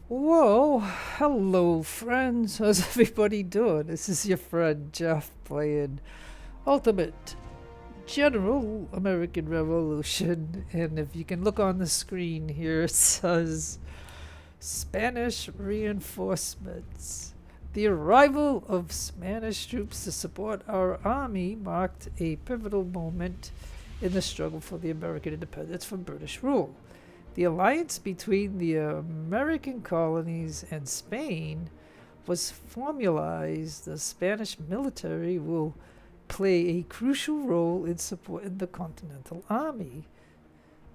Whoa, hello friends. How's everybody doing? This is your friend Jeff playing Ultimate General American Revolution. And if you can look on the screen here, it says Spanish reinforcements. The arrival of Spanish troops to support our army marked a pivotal moment in the struggle for the American independence from British rule. The alliance between the American colonies and Spain was formalized. The Spanish military will play a crucial role in supporting the Continental Army.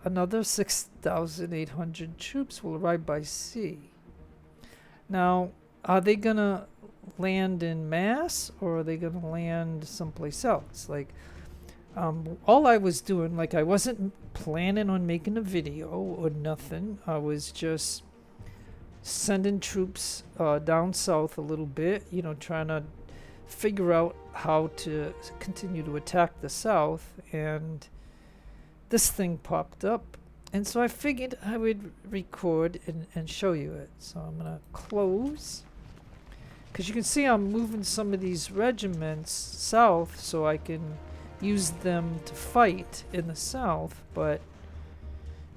Another 6,800 troops will arrive by sea. Now, are they going to land in mass or are they going to land someplace else? All I was doing, I wasn't planning on making a video or nothing. I was just sending troops down south a little bit, trying to figure out how to continue to attack the south. And this thing popped up. And so I figured I would record and show you it. So I'm going to close. Because you can see I'm moving some of these regiments south so I can use them to fight in the south, but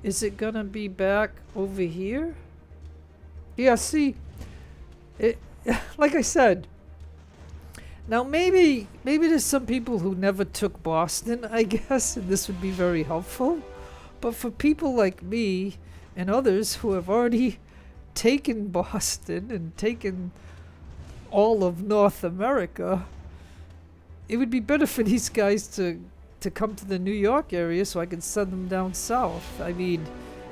is it gonna be back over here? Yeah, see, it like I said. Now maybe there's some people who never took Boston, I guess, and this would be very helpful. But for people like me and others who have already taken Boston and taken all of North America, it would be better for these guys to come to the New York area so I can send them down south. I mean,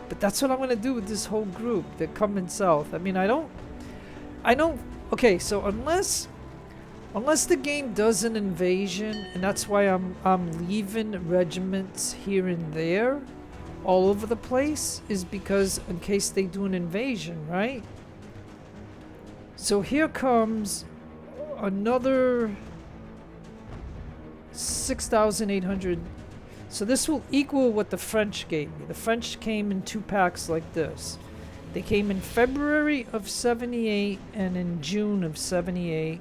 but that's what I'm going to do with this whole group. They're coming south. I mean, I don't, okay, so unless the game does an invasion, and that's why I'm leaving regiments here and there all over the place, is because in case they do an invasion, right? So here comes another 6,800. So this will equal what the French gave me. The French came in 2 packs like this. They came in February of 78 and in June of 78.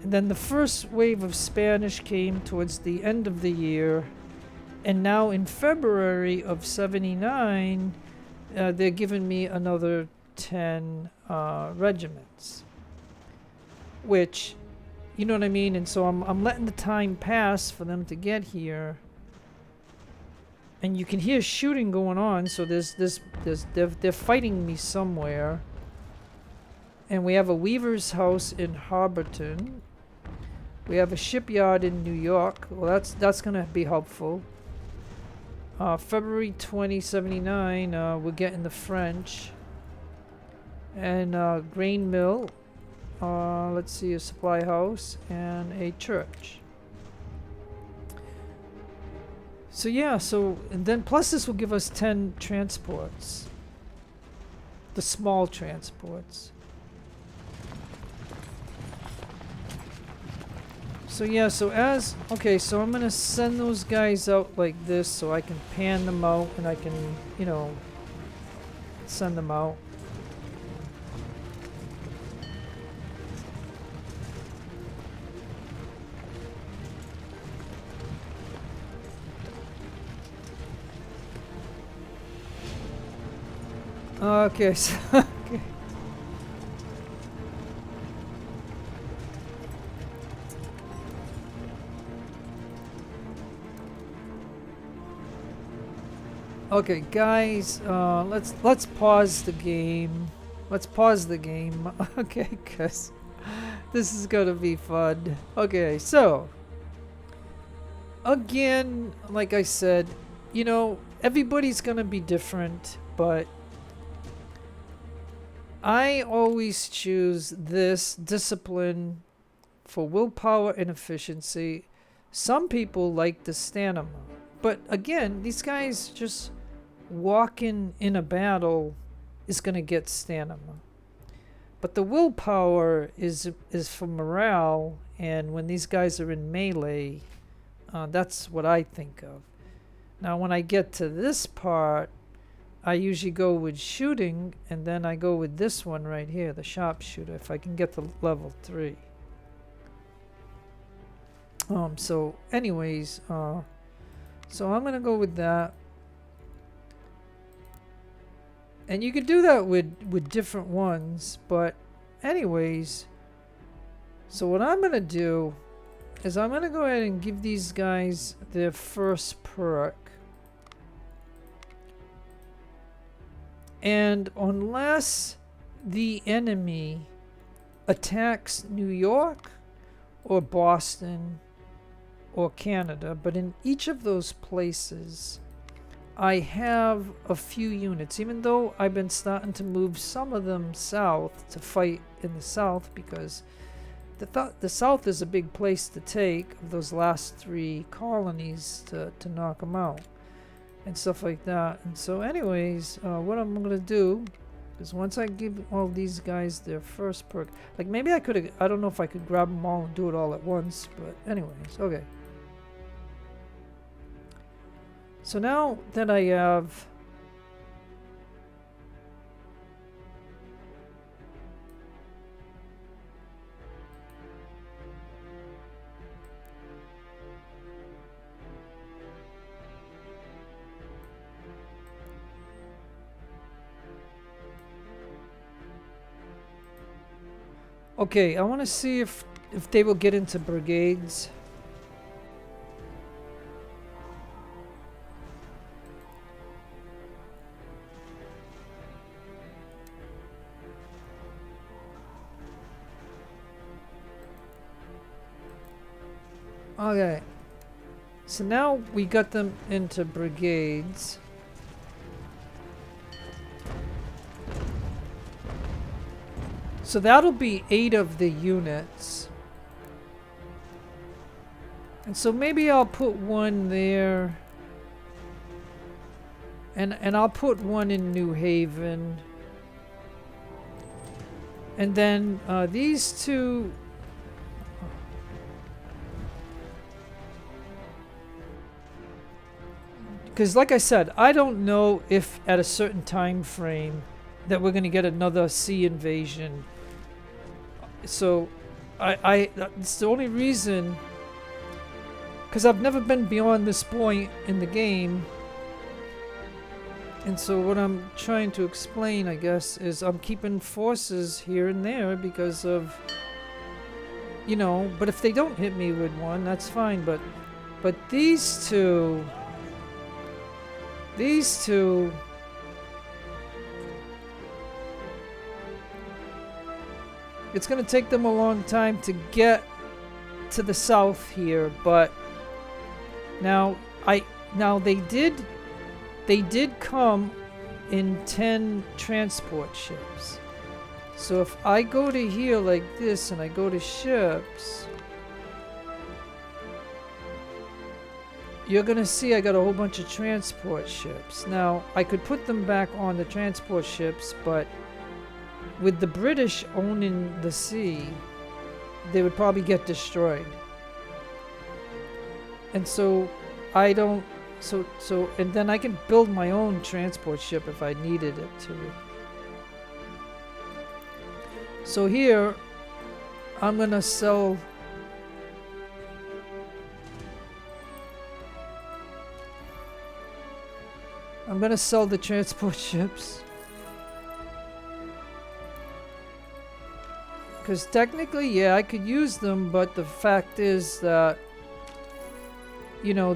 And then the first wave of Spanish came towards the end of the year. And now in February of 79, they're giving me another 10 regiments. Which, you know what I mean? And so I'm letting the time pass for them to get here. And you can hear shooting going on, so they're fighting me somewhere. And we have a weaver's house in Harborton. We have a shipyard in New York. Well, that's gonna be helpful. February 2079, we're getting the French. And grain mill. Let's see, a supply house and a church. So yeah, and then plus this will give us 10 transports. The small transports. So yeah, so I'm gonna send those guys out like this so I can pan them out and I can, send them out. Okay, so okay. Okay, guys, let's pause the game. Let's pause the game. Okay, cuz this is gonna be fun. Okay, so again, like I said, everybody's gonna be different, but I always choose this discipline for willpower and efficiency. Some people like the stamina. But again, these guys just walking in a battle is going to get stamina. But the willpower is for morale, and when these guys are in melee, that's what I think of. Now when I get to this part, I usually go with shooting, and then I go with this one right here, the sharpshooter, if I can get to level 3. So anyways, so I'm gonna go with that. And you could do that with different ones, but anyways, so what I'm gonna do is I'm gonna go ahead and give these guys their first perk. And unless the enemy attacks New York or Boston or Canada, but in each of those places I have a few units, even though I've been starting to move some of them south to fight in the south, because the south is a big place to take of those last 3 colonies to knock them out and stuff like that. And so anyways, what I'm gonna do is once I give all these guys their first perk, like maybe I could, I don't know if I could grab them all and do it all at once, but anyways, okay. So now that I have okay, I want to see if they will get into brigades. Okay, so now we got them into brigades. So that'll be 8 of the units. And so maybe I'll put one there. And I'll put one in New Haven. And then these 2... Because like I said, I don't know if at a certain time frame that we're going to get another sea invasion. So it's the only reason, because I've never been beyond this point in the game. And so what I'm trying to explain, I guess, is I'm keeping forces here and there because of, you know, but if they don't hit me with one, that's fine. But these two, it's going to take them a long time to get to the south here, but now they did come in 10 transport ships. So if I go to here like this and I go to ships, you're going to see I got a whole bunch of transport ships. Now, I could put them back on the transport ships, but with the British owning the sea, they would probably get destroyed. And so I don't, and then I can build my own transport ship if I needed it to. So here, I'm gonna sell the transport ships. Because technically, yeah, I could use them, but the fact is that, you know,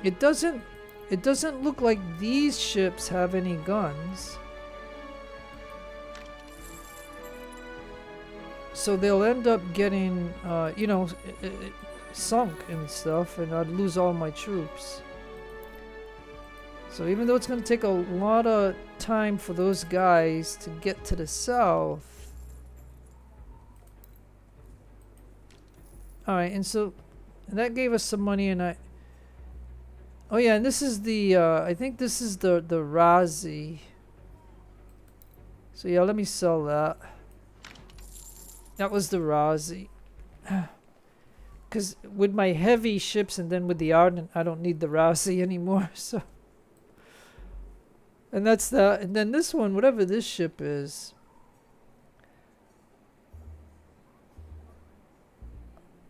it doesn't look like these ships have any guns. So they'll end up getting, you know, sunk and stuff, and I'd lose all my troops. So even though it's going to take a lot of time for those guys to get to the south. Alright, and so that gave us some money, and oh yeah, and this is the, I think this is the Razi. So yeah, let me sell that. That was the Razi. Because with my heavy ships and then with the Ardent, I don't need the Razi anymore, so. And that's that. And then this one, whatever this ship is,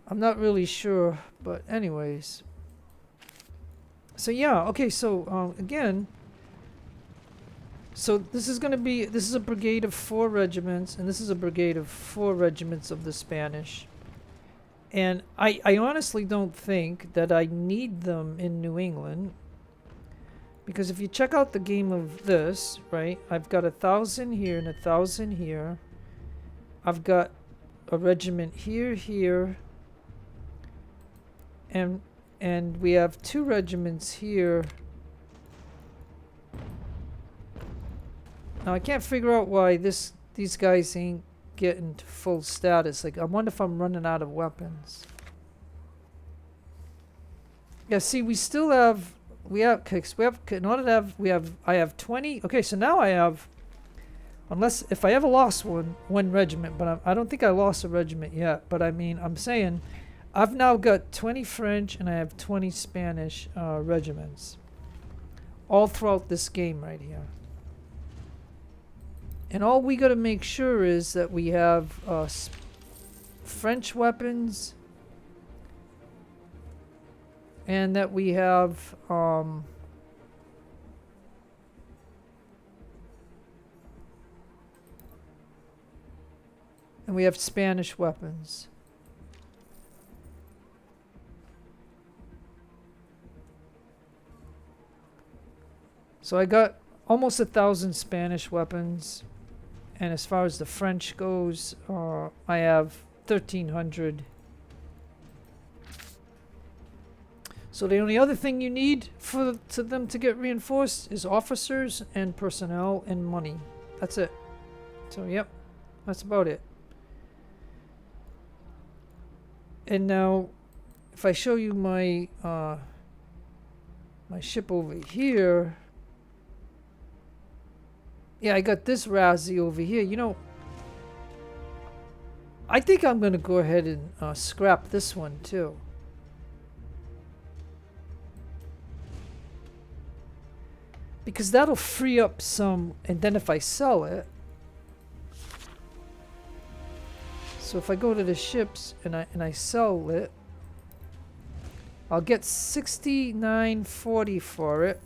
I'm not really sure, but anyways. So yeah, okay, so again, so this is a brigade of 4 regiments, and this is a brigade of 4 regiments of the Spanish. And I honestly don't think that I need them in New England. Because if you check out the game of this, right, I've got 1,000 here and 1,000 here. I've got a regiment here, here. And we have 2 regiments here. Now I can't figure out why these guys ain't getting to full status. Like, I wonder if I'm running out of weapons. Yeah, see, we still have I have 20. Okay, so now I have, unless if I ever lost one regiment, but I don't think I lost a regiment yet. But I mean, I'm saying I've now got 20 French and I have 20 Spanish regiments all throughout this game right here. And all we got to make sure is that we have French weapons, and that we have Spanish weapons. So I got almost 1,000 Spanish weapons. And as far as the French goes, I have 1,300. So the only other thing you need for them to get reinforced is officers and personnel and money. That's it. So yep, that's about it. And now, if I show you my my ship over here. Yeah, I got this Razzie over here. You know, I think I'm going to go ahead and scrap this one too. Because that'll free up some, and then if I sell it. So if I go to the ships and I sell it, I'll get 69.40 for it.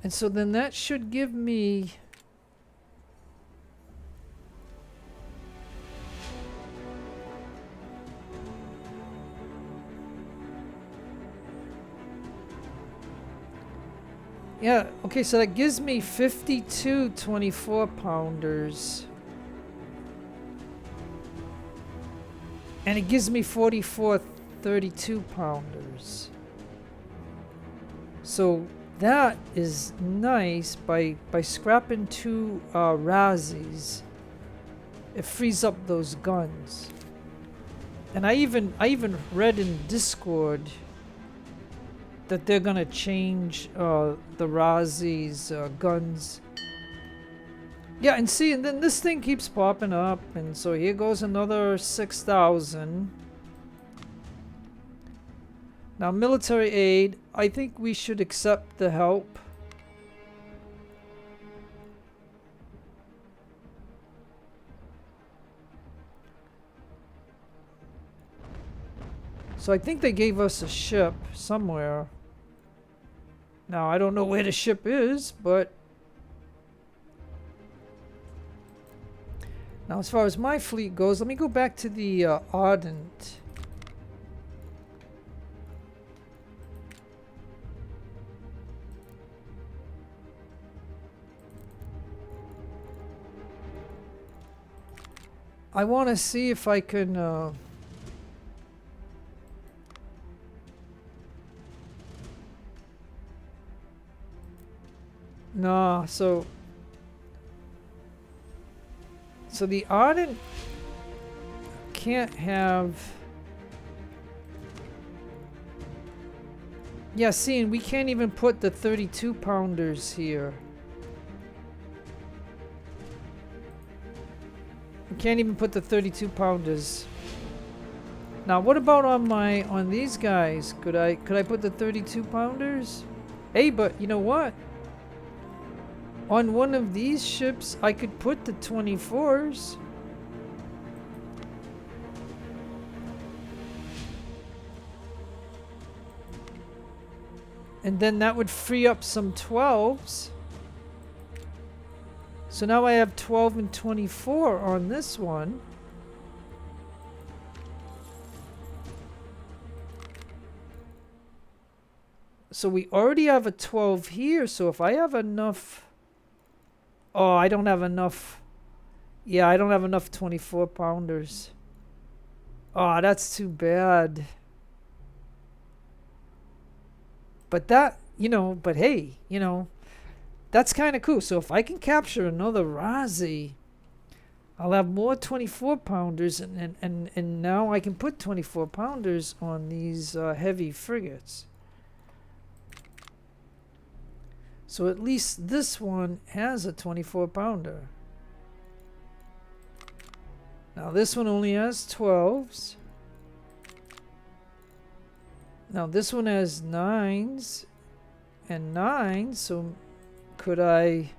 And so then that should give me yeah, okay, so that gives me 52 24-pounders. And it gives me 44 32-pounders. So that is nice. By scrapping 2 Razzies, it frees up those guns. And I even read in Discord that they're gonna change the Razzies guns. Yeah, and see, and then this thing keeps popping up, and so here goes another 6,000. Now, military aid, I think we should accept the help. So I think they gave us a ship somewhere. Now, I don't know where the ship is, but... Now, as far as my fleet goes, let me go back to the Ardent. I want to see if I can... Nah, so the Ardent can't have... Yeah, see, and we can't even put the 32-pounders here. We can't even put the 32-pounders. Now, what about on these guys? Could I put the 32-pounders? Hey, but you know what? On one of these ships, I could put the 24s. And then that would free up some 12s. So now I have 12 and 24 on this one. So we already have a 12 here. So if I have enough... Oh, I don't have enough. Yeah, I don't have enough 24 pounders. Oh, that's too bad. But that, you know, but hey, you know, that's kind of cool. So if I can capture another Razi, I'll have more 24 pounders, and now I can put 24 pounders on these heavy frigates. So at least this one has a 24 pounder. Now this one only has 12s. Now this one has 9s and 9s, so could I...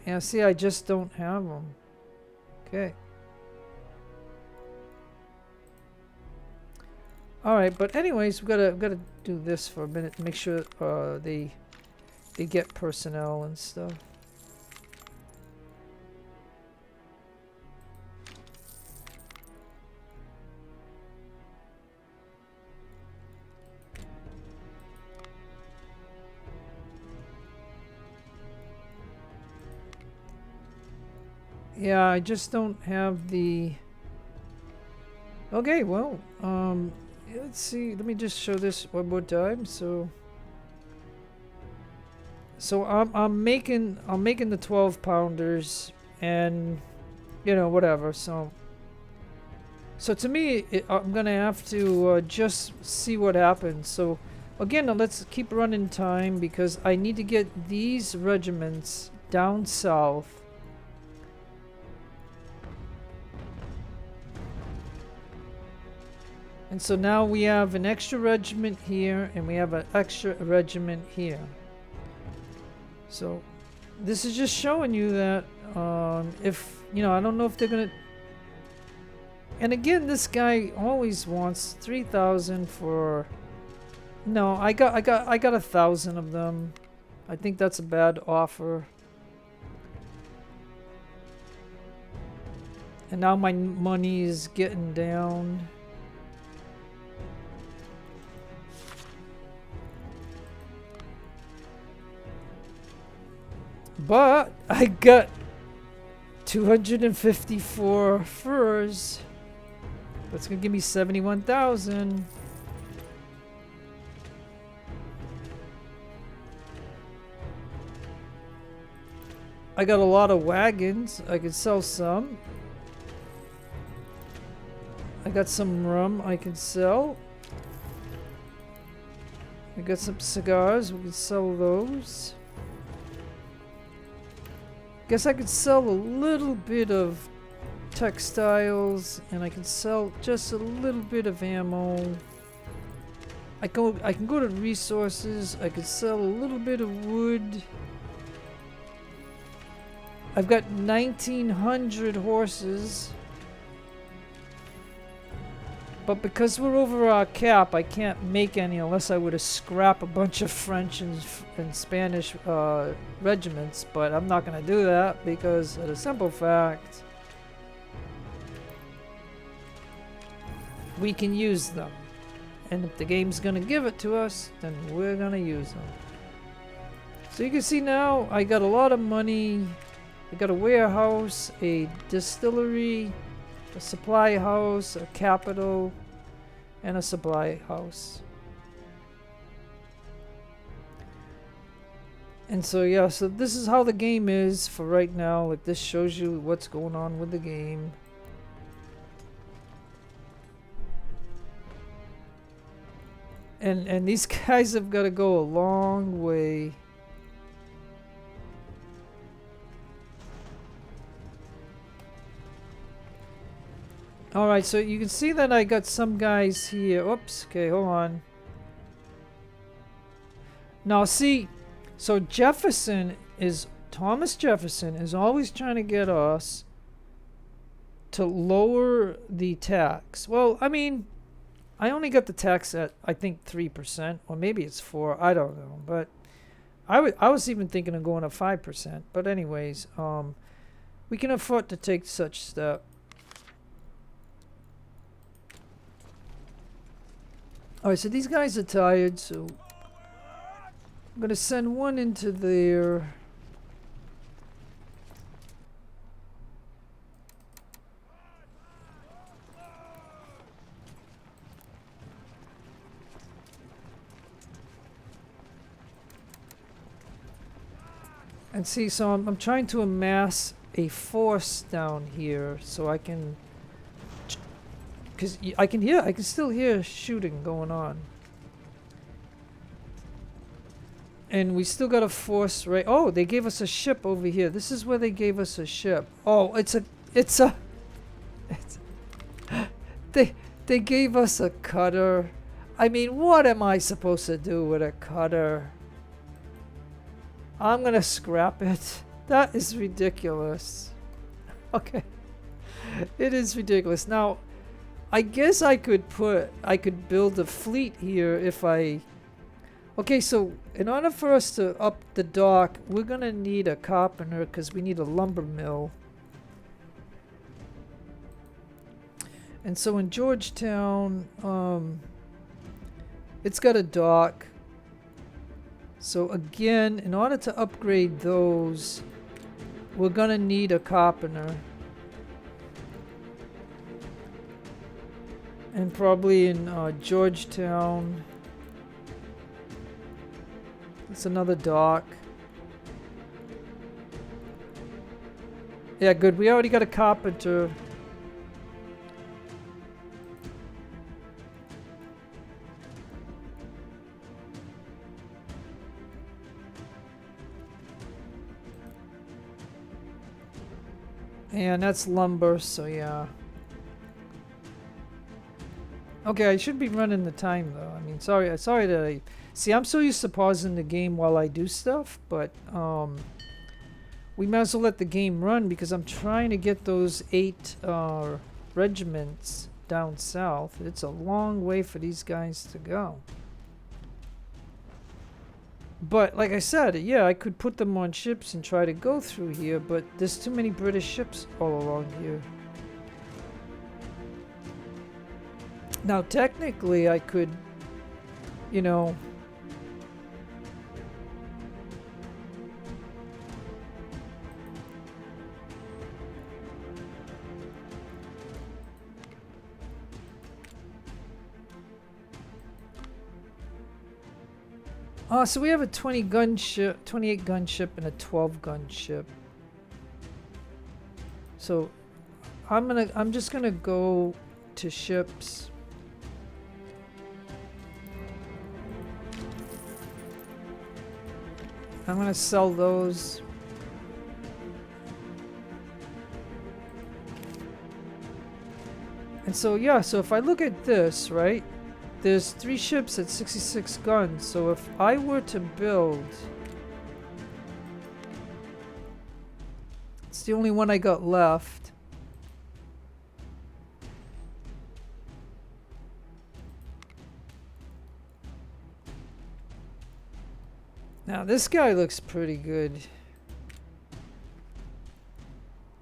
Yeah, see, I just don't have them. Okay. Alright, but anyways, we've gotta do this for a minute to make sure they get personnel and stuff. Yeah, I just don't have the... Okay, well, let's see. Let me just show this one more time. So I'm making the 12 pounders, and you know, whatever. So to me, I'm gonna have to just see what happens. So again, now let's keep running time because I need to get these regiments down south. And so now we have an extra regiment here, and we have an extra regiment here. So this is just showing you that if, you know, I don't know if they're gonna... And again, this guy always wants 3,000 for... No, I got 1,000 of them. I think that's a bad offer. And now my money is getting down. But I got 254 furs. That's gonna give me 71,000. I got a lot of wagons. I could sell some. I got some rum I can sell. I got some cigars. We can sell those. Guess I could sell a little bit of textiles, and I can sell just a little bit of ammo. I can go to resources. I could sell a little bit of wood. I've got 1,900 horses. But because we're over our cap, I can't make any unless I were to scrap a bunch of French and Spanish regiments. But I'm not going to do that because of the simple fact we can use them. And if the game's going to give it to us, then we're going to use them. So you can see now I got a lot of money. I got a warehouse, a distillery, a supply house, a capital, and a supply house. And so yeah, so this is how the game is for right now. Like, this shows you what's going on with the game. And these guys have got to go a long way. Alright, so you can see that I got some guys here. Oops, okay, hold on. Now see, so Thomas Jefferson is always trying to get us to lower the tax. Well, I mean, I only got the tax at, I think, 3%, or maybe it's 4, I don't know. But I was even thinking of going to 5%. But anyways, we can afford to take such step. Alright, so these guys are tired, so I'm going to send one into there. And see, so I'm trying to amass a force down here so I can, because I can still hear shooting going on. And we still got a force right. Oh, they gave us a ship over here. This is where they gave us a ship. Oh, they gave us a cutter. I mean, what am I supposed to do with a cutter? I'm gonna scrap it. That is ridiculous. Okay. It is ridiculous. Now, I guess I could build a fleet here if I... Okay, so in order for us to up the dock, we're gonna need a carpenter because we need a lumber mill. And so in Georgetown, it's got a dock. So again, in order to upgrade those, we're gonna need a carpenter. And probably in Georgetown, it's another dock. Yeah, good. We already got a carpenter. And that's lumber, so yeah. Okay, I should be running the time though. I mean, sorry that I... See, I'm so used to pausing the game while I do stuff, but we might as well let the game run because I'm trying to get those 8 regiments down south. It's a long way for these guys to go. But like I said, yeah, I could put them on ships and try to go through here, but there's too many British ships all along here. Now, technically, I could, you know... Oh, so we have a 20-gun ship, 28-gun ship, and a 12-gun ship. So, I'm just gonna go to ships. I'm gonna sell those. And so, yeah, so if I look at this, right? There's 3 ships at 66 guns, so if I were to build... It's the only one I got left. Now this guy looks pretty good.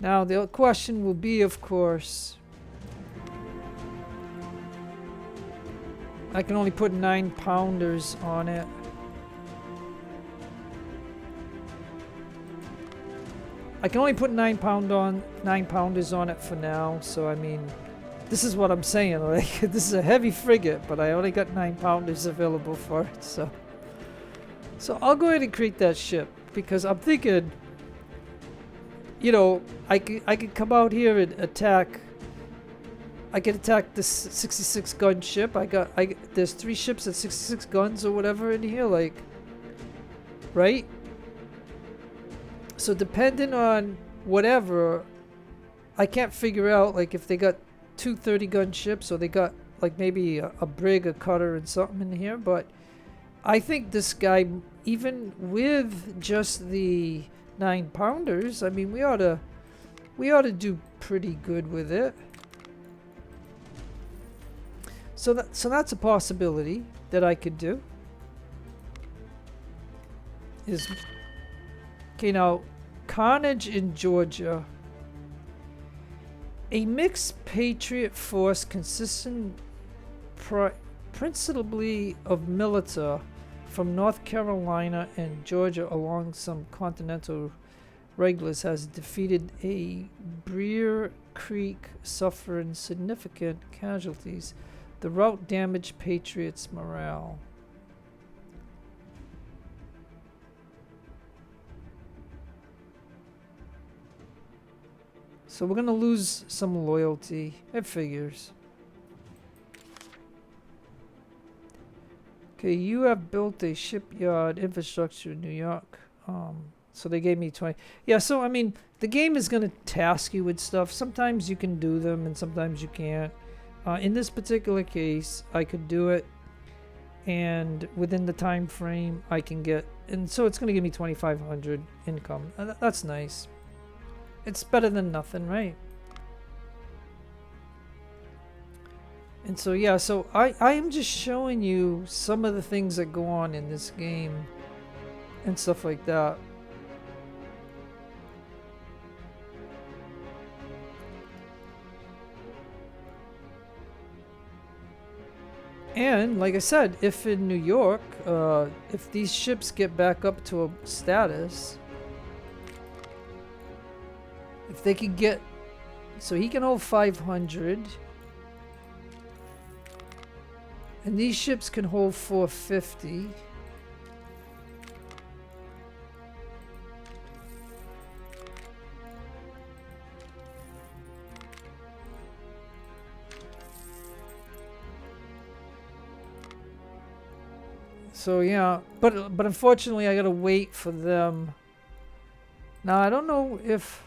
Now the question will be, of course... I can only put 9-pounders on it. I can only put 9-pounders on it for now. So I mean, this is what I'm saying. Like, this is a heavy frigate, but I only got 9-pounders available for it. So I'll go ahead and create that ship because I'm thinking, you know, I could come out here and attack. I can attack this 66-gun ship. There's 3 ships at 66 guns or whatever in here, like, right? So depending on whatever, I can't figure out, like, if they got 2 30-gun ships or they got, like, maybe a brig, a cutter, and something in here. But I think this guy, even with just the 9-pounders, I mean, we ought to do pretty good with it. So that's a possibility that I could do. Okay, now carnage in Georgia. A mixed patriot force consisting principally of militia from North Carolina and Georgia along some continental regulars has defeated a Breer Creek, suffering significant casualties. The rout damaged Patriots' morale. So we're going to lose some loyalty. It figures. Okay, you have built a shipyard infrastructure in New York. So they gave me 20. Yeah, so I mean, the game is going to task you with stuff. Sometimes you can do them and sometimes you can't. In this particular case, I could do it. And within the time frame, I can get... And so it's going to give me 2,500 income. That's nice. It's better than nothing, right? And so, yeah, so I am just showing you some of the things that go on in this game and stuff like that. And, like I said, if in New York, if these ships get back up to a status... If they could get... So he can hold 500. And these ships can hold 450. So yeah, but unfortunately I gotta wait for them. Now I don't know if...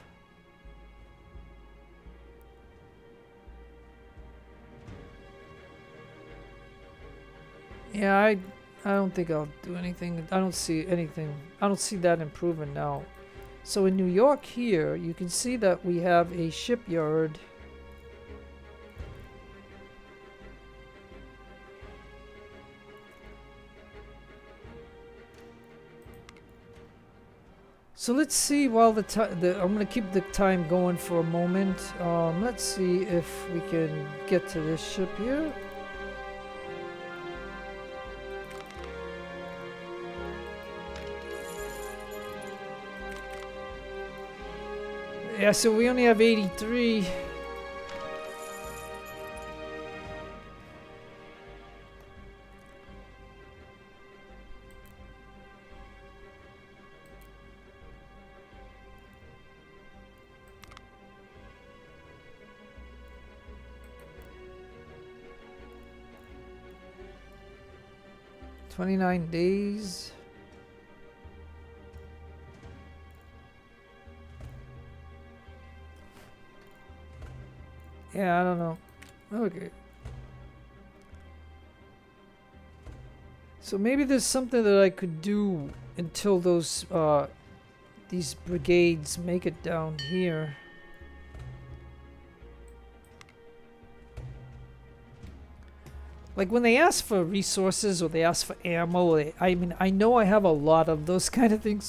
Yeah, I don't think I'll do anything. I don't see anything. I don't see that improving now. So in New York here, you can see that we have a shipyard. So let's see while I'm going to keep the time going for a moment. Let's see if we can get to this ship here. Yeah, so we only have 83. $29 days. Yeah, I don't know. Okay. So maybe there's something that I could do until those these brigades make it down here. Like when they ask for resources or they ask for ammo, I mean, I know I have a lot of those kind of things,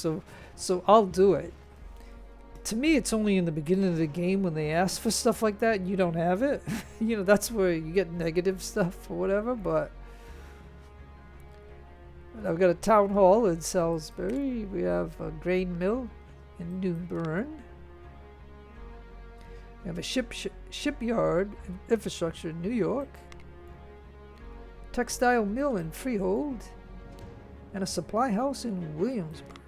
so I'll do it. To me, it's only in the beginning of the game when they ask for stuff like that and you don't have it. You know, that's where you get negative stuff or whatever, but... I've got a town hall in Salisbury. We have a grain mill in New Bern. We have a shipyard and infrastructure in New York. Textile mill in Freehold. And a supply house in Williamsburg.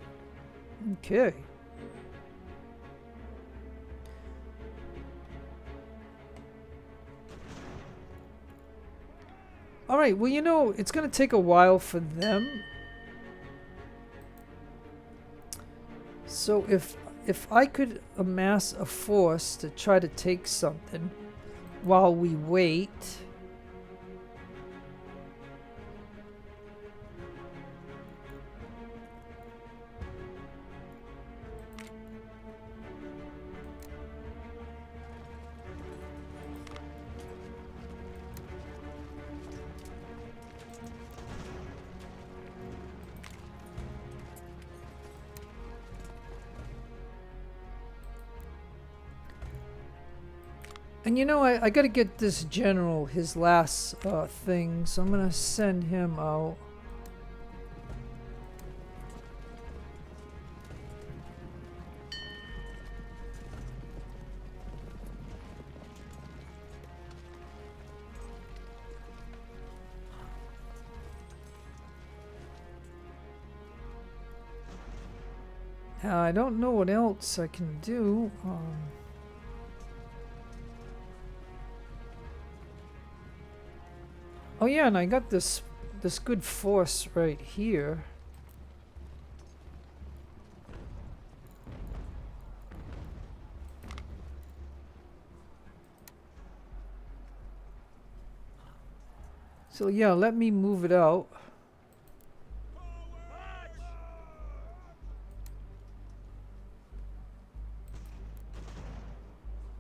Okay. Alright, well, you know, it's going to take a while for them. So if I could amass a force to try to take something while we wait... And you know, I gotta get this general his last thing, so I'm gonna send him out. I don't know what else I can do. Oh yeah, and I got this good force right here. So yeah, let me move it out.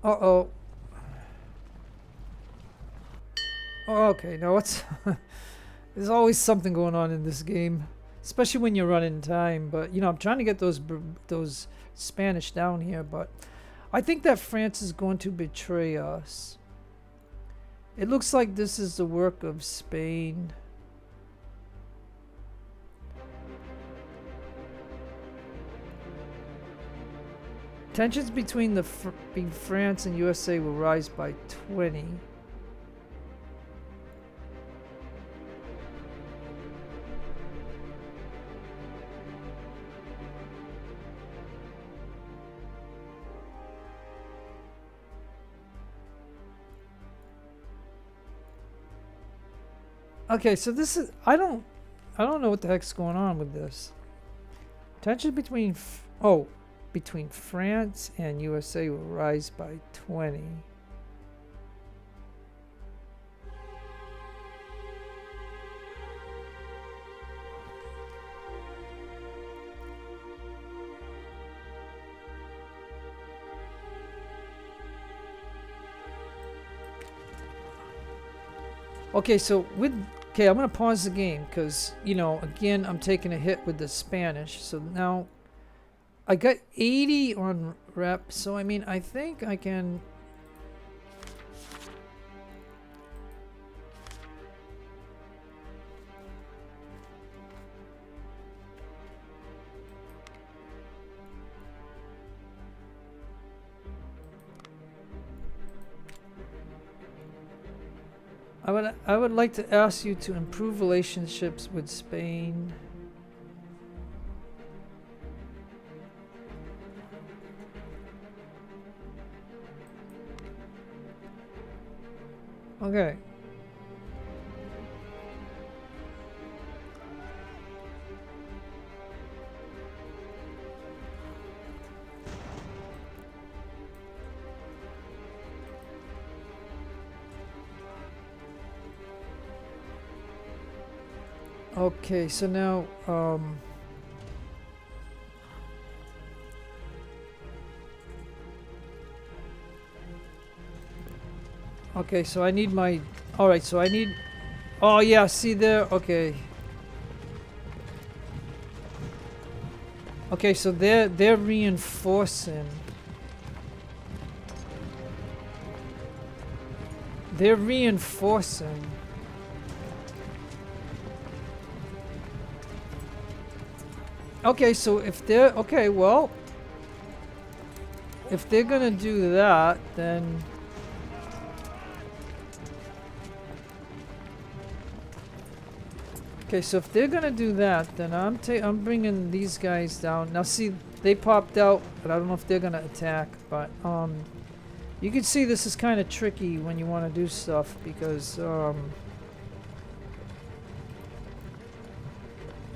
Uh-oh. Oh, okay, no, it's there's always something going on in this game, especially when you're running time. But you know, I'm trying to get those Spanish down here, but I think that France is going to betray us. It looks like this is the work of Spain. Tensions between France and USA will rise by 20. Okay, so this is I don't know what the heck's going on with this. Tension between between France and USA will rise by 20. Okay, so okay, I'm gonna pause the game because, you know, again, I'm taking a hit with the Spanish. So now I got 80 on rep, so I mean, I think I can. I would like to ask you to improve relationships with Spain. Okay. Okay, so now, okay, so I need my, alright, so I need, oh yeah, see there, okay. Okay, so they're reinforcing. They're reinforcing. Okay, so if they're, okay, well, if they're gonna do that, then okay, so if they're gonna do that, then I'm bringing these guys down. Now see, they popped out, but I don't know if they're gonna attack, but you can see this is kind of tricky when you want to do stuff because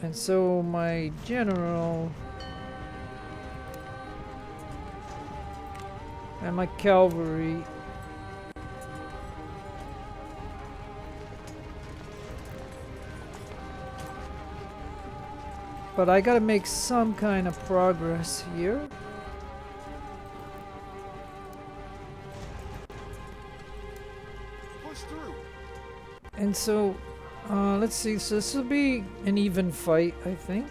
and so my general and my cavalry. But I gotta make some kind of progress here. Push through. And so, let's see. So this will be an even fight, I think.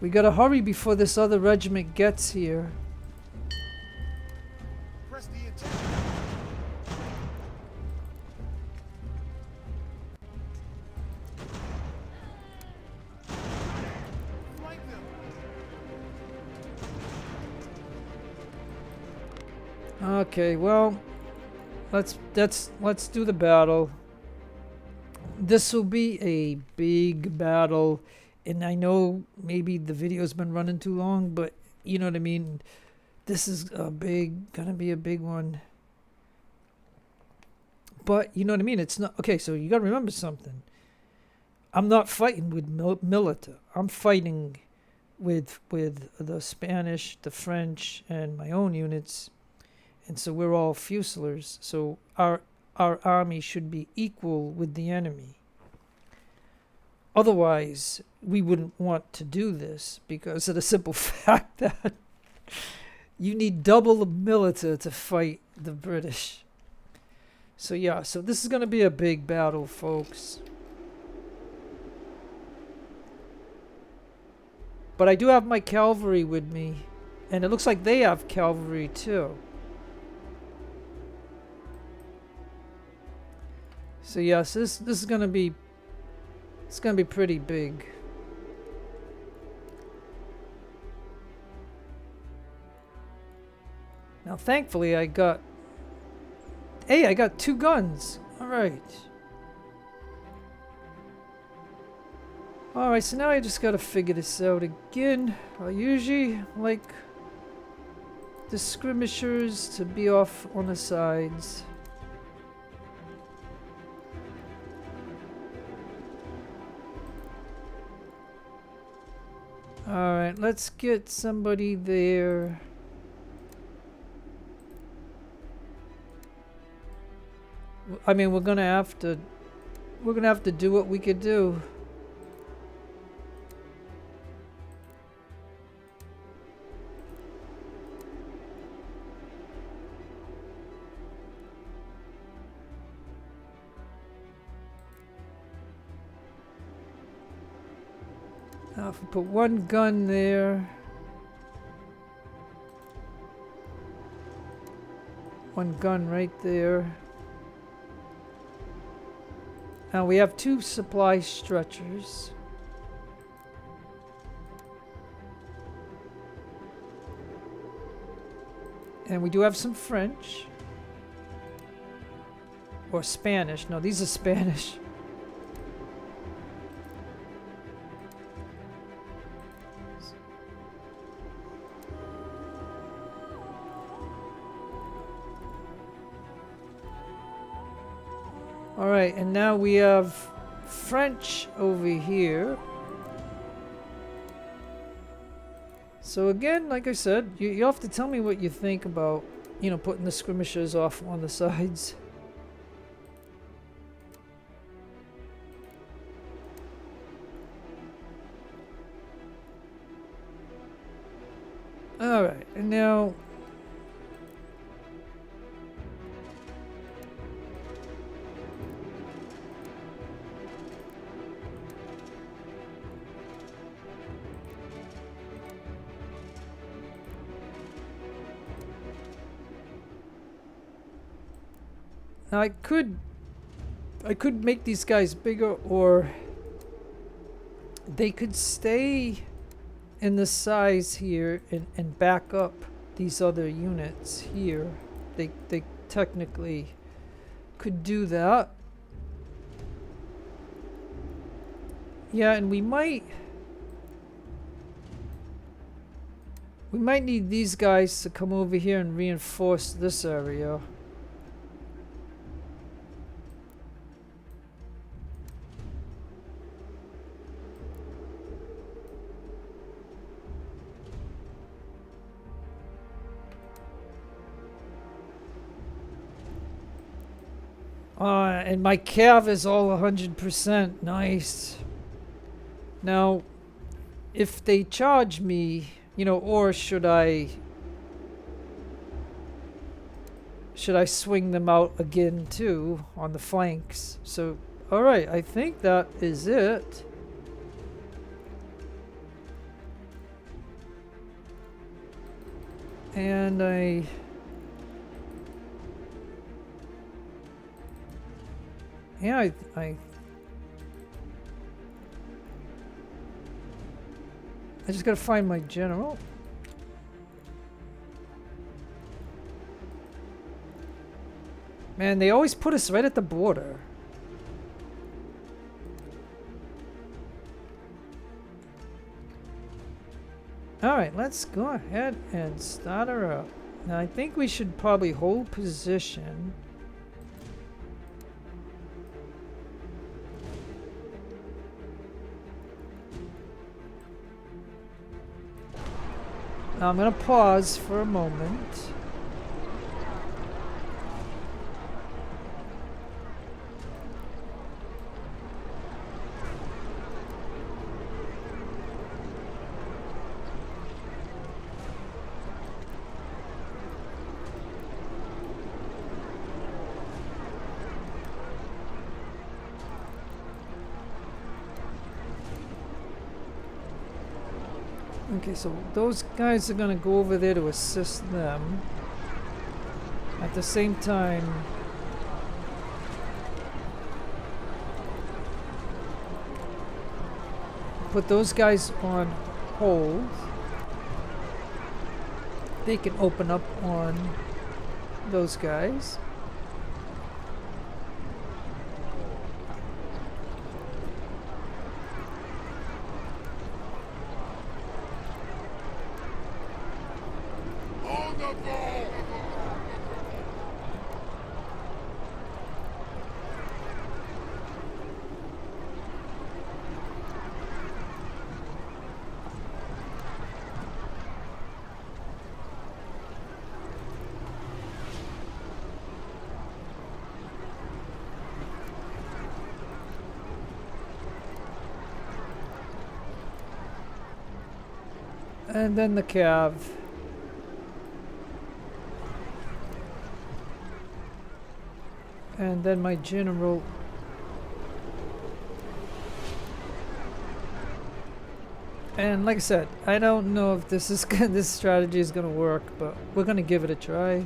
We gotta hurry before this other regiment gets here. Press the attack. Flank them. Okay, well, let's do the battle. This will be a big battle, and I know maybe the video's been running too long, but you know what I mean. This is gonna be a big one. But you know what I mean. It's not okay. So you gotta remember something. I'm not fighting with milita. I'm fighting with the Spanish, the French, and my own units, and so we're all Fusiliers. So our army should be equal with the enemy. Otherwise, we wouldn't want to do this because of the simple fact that you need double the milita to fight the British. So yeah, so this is going to be a big battle, folks. But I do have my cavalry with me, and it looks like they have cavalry too. So yes, this is gonna be pretty big. Now thankfully I got 2 guns. Alright, so now I just gotta figure this out again. I usually like the skirmishers to be off on the sides. Alright, let's get somebody there. I mean, we're gonna have to do what we could do. Now if we put 1 gun there, 1 gun right there. Now we have 2 supply stretchers. And we do have some French. Or Spanish. No, these are Spanish. Alright, and now we have French over here. So again, like I said, you have to tell me what you think about, you know, putting the skirmishers off on the sides. Alright, and now I could make these guys bigger, or they could stay in the size here and back up these other units here. They technically could do that. Yeah, and we might need these guys to come over here and reinforce this area. And my cav is all 100%. Nice. Now, if they charge me, you know, or should I swing them out again too on the flanks? So, alright, I think that is it. And yeah, I just gotta find my general. Man, they always put us right at the border. Alright, let's go ahead and start her up. Now I think we should probably hold position. Now I'm gonna pause for a moment. Okay, so those guys are gonna go over there to assist them. At the same time, put those guys on hold. They can open up on those guys. On the ball! And then the cav. And then my general. And like I said, I don't know if this is this strategy is gonna work, but we're gonna give it a try.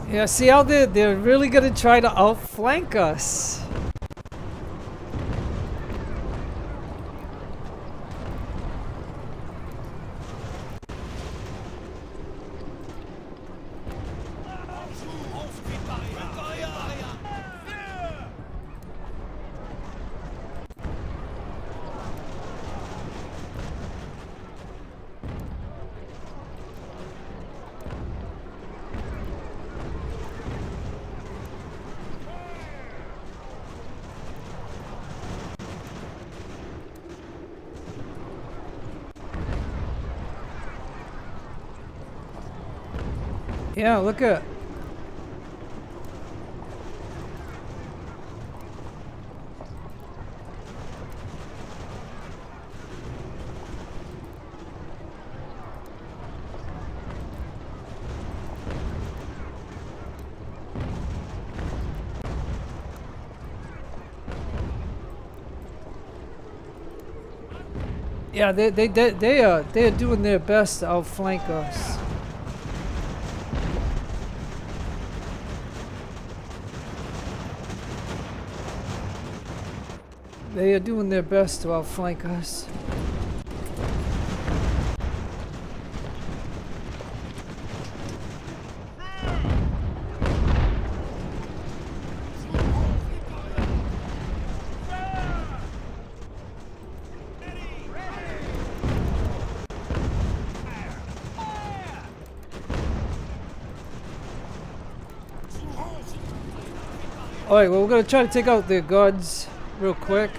Yeah, see how they're really gonna try to outflank us. Yeah, look at. Yeah, they are doing their best to outflank us. They are doing their best to outflank us. Alright, well, we're gonna try to take out their guards real quick.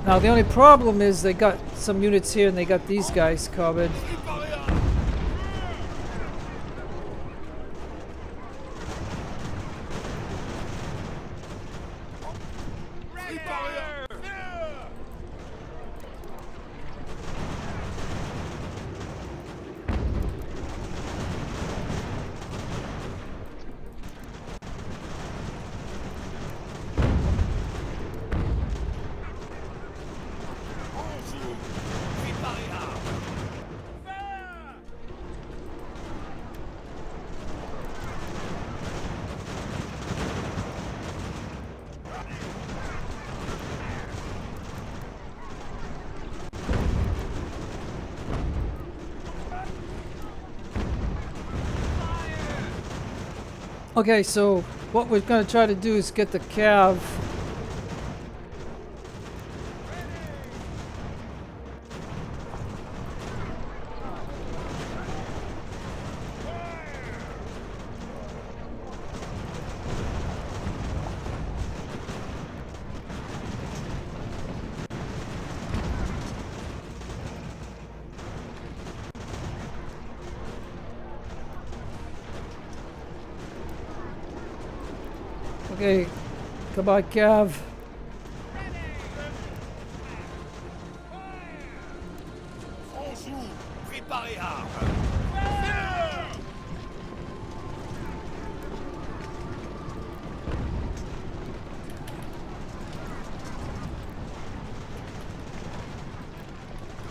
Now, the only problem is they got some units here and they got these guys covered. Okay, so what we're gonna try to do is get the cav. Okay, come on, Cav.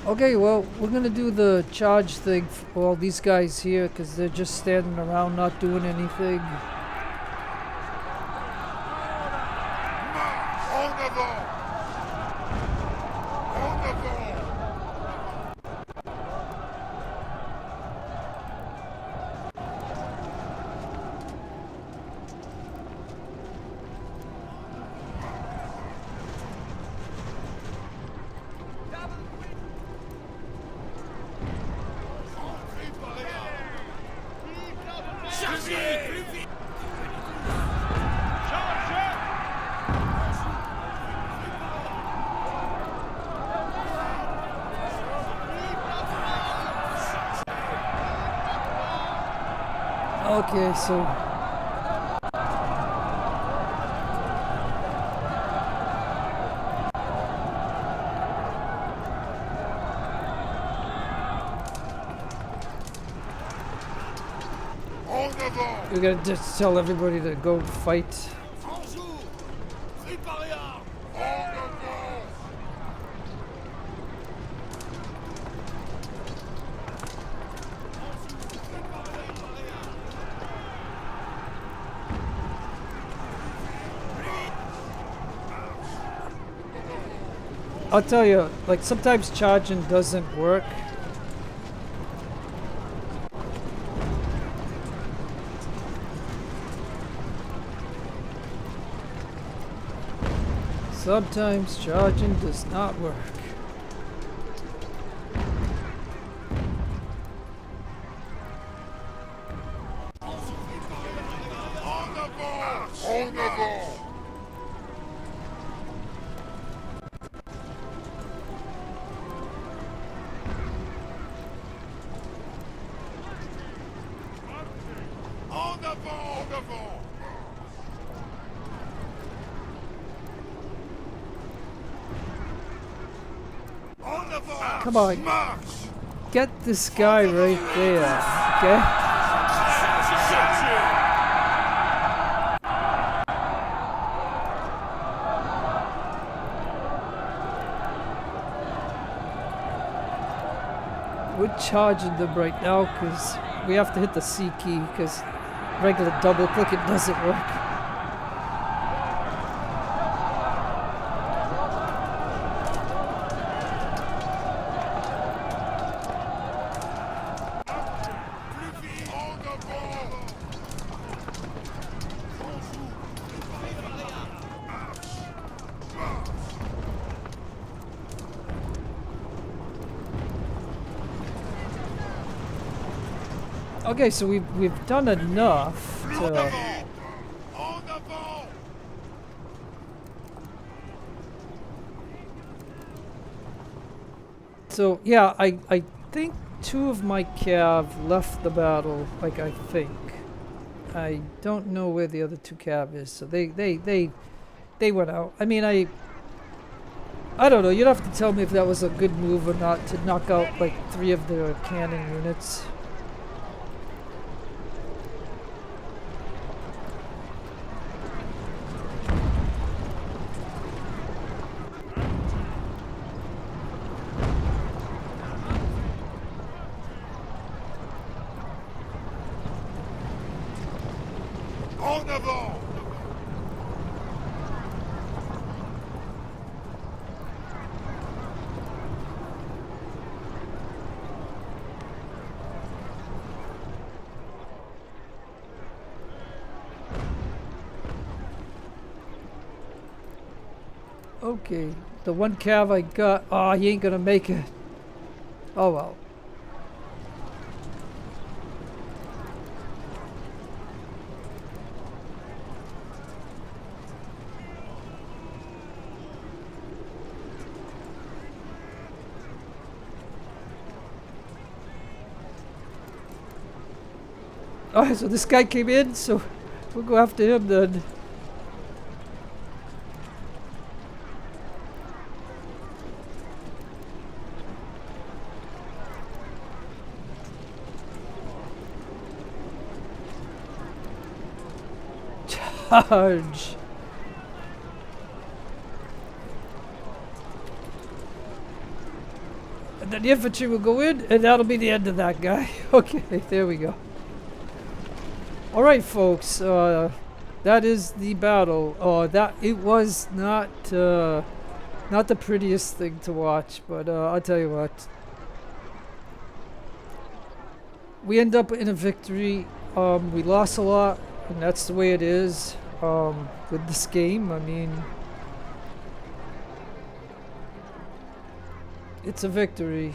Okay, well, we're gonna do the charge thing for all these guys here because they're just standing around not doing anything. Okay, so we're gonna just tell everybody to go fight. I'll tell you, like, sometimes charging doesn't work. Sometimes charging does not work. Come on, get this guy right there, okay? We're charging them right now because we have to hit the C key because regular double click it doesn't work. Okay, so we've done enough En to. avant! En avant! So yeah, I think two of my cav left the battle. Like I think. I don't know where the other two cav is. So they went out. I mean I don't know. You'd have to tell me if that was a good move or not to knock out like 3 of their cannon units. En avant! Okay, the one cav I got. Oh, he ain't gonna make it. Oh well. Alright, so this guy came in, so we'll go after him then. Charge! And then the infantry will go in, and that'll be the end of that guy. Okay, there we go. Alright, folks, that is the battle. That it was not the prettiest thing to watch, but I'll tell you what. We end up in a victory. We lost a lot, and that's the way it is with this game. I mean, it's a victory.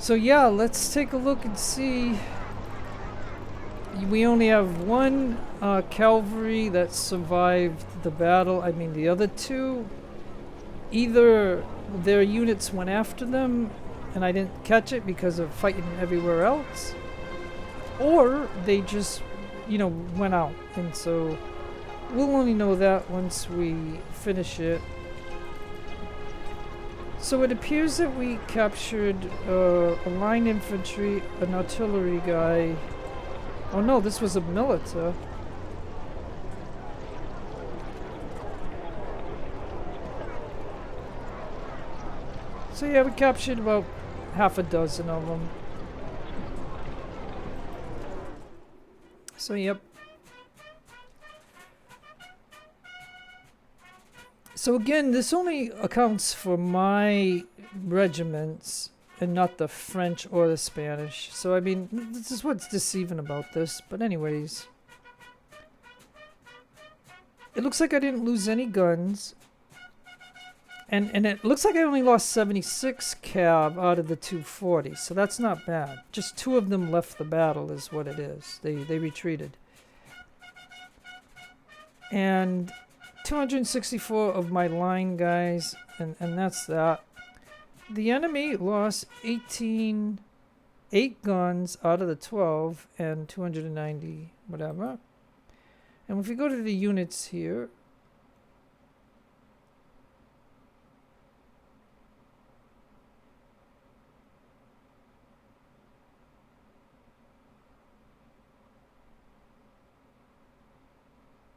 So yeah, let's take a look and see. We only have one cavalry that survived the battle. I mean, the other two, either their units went after them and I didn't catch it because of fighting everywhere else, or they just, went out. And so we'll only know that once we finish it. So it appears that we captured a line infantry, an artillery guy. Oh no, this was a militia. So yeah, we captured about half a dozen of them. So yep. So again, this only accounts for my regiments and not the French or the Spanish. So I mean, this is what's deceiving about this. But anyways, it looks like I didn't lose any guns. And it looks like I only lost 76 cav out of the 240. So that's not bad. Just 2 of them left the battle is what it is. They retreated. And 264 of my line guys, and that's that. The enemy lost 8 guns out of the 12 and 290 whatever. And if we go to the units here,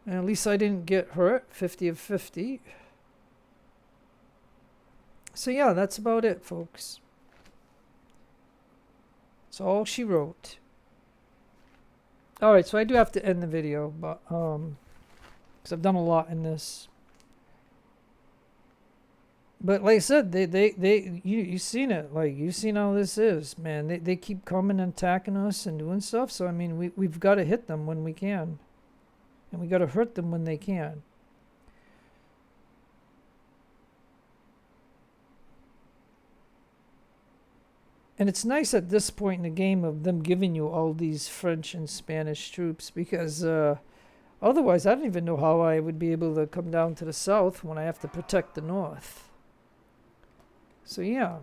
and at least I didn't get hurt, 50 of 50. So yeah, that's about it, folks. That's all she wrote. Alright, so I do have to end the video, but because I've done a lot in this. But like I said, you've seen it. Like, you've seen how this is, man. They keep coming and attacking us and doing stuff. So I mean, we've got to hit them when we can. And we got to hurt them when they can. And it's nice at this point in the game of them giving you all these French and Spanish troops, because otherwise I don't even know how I would be able to come down to the south when I have to protect the north. So yeah.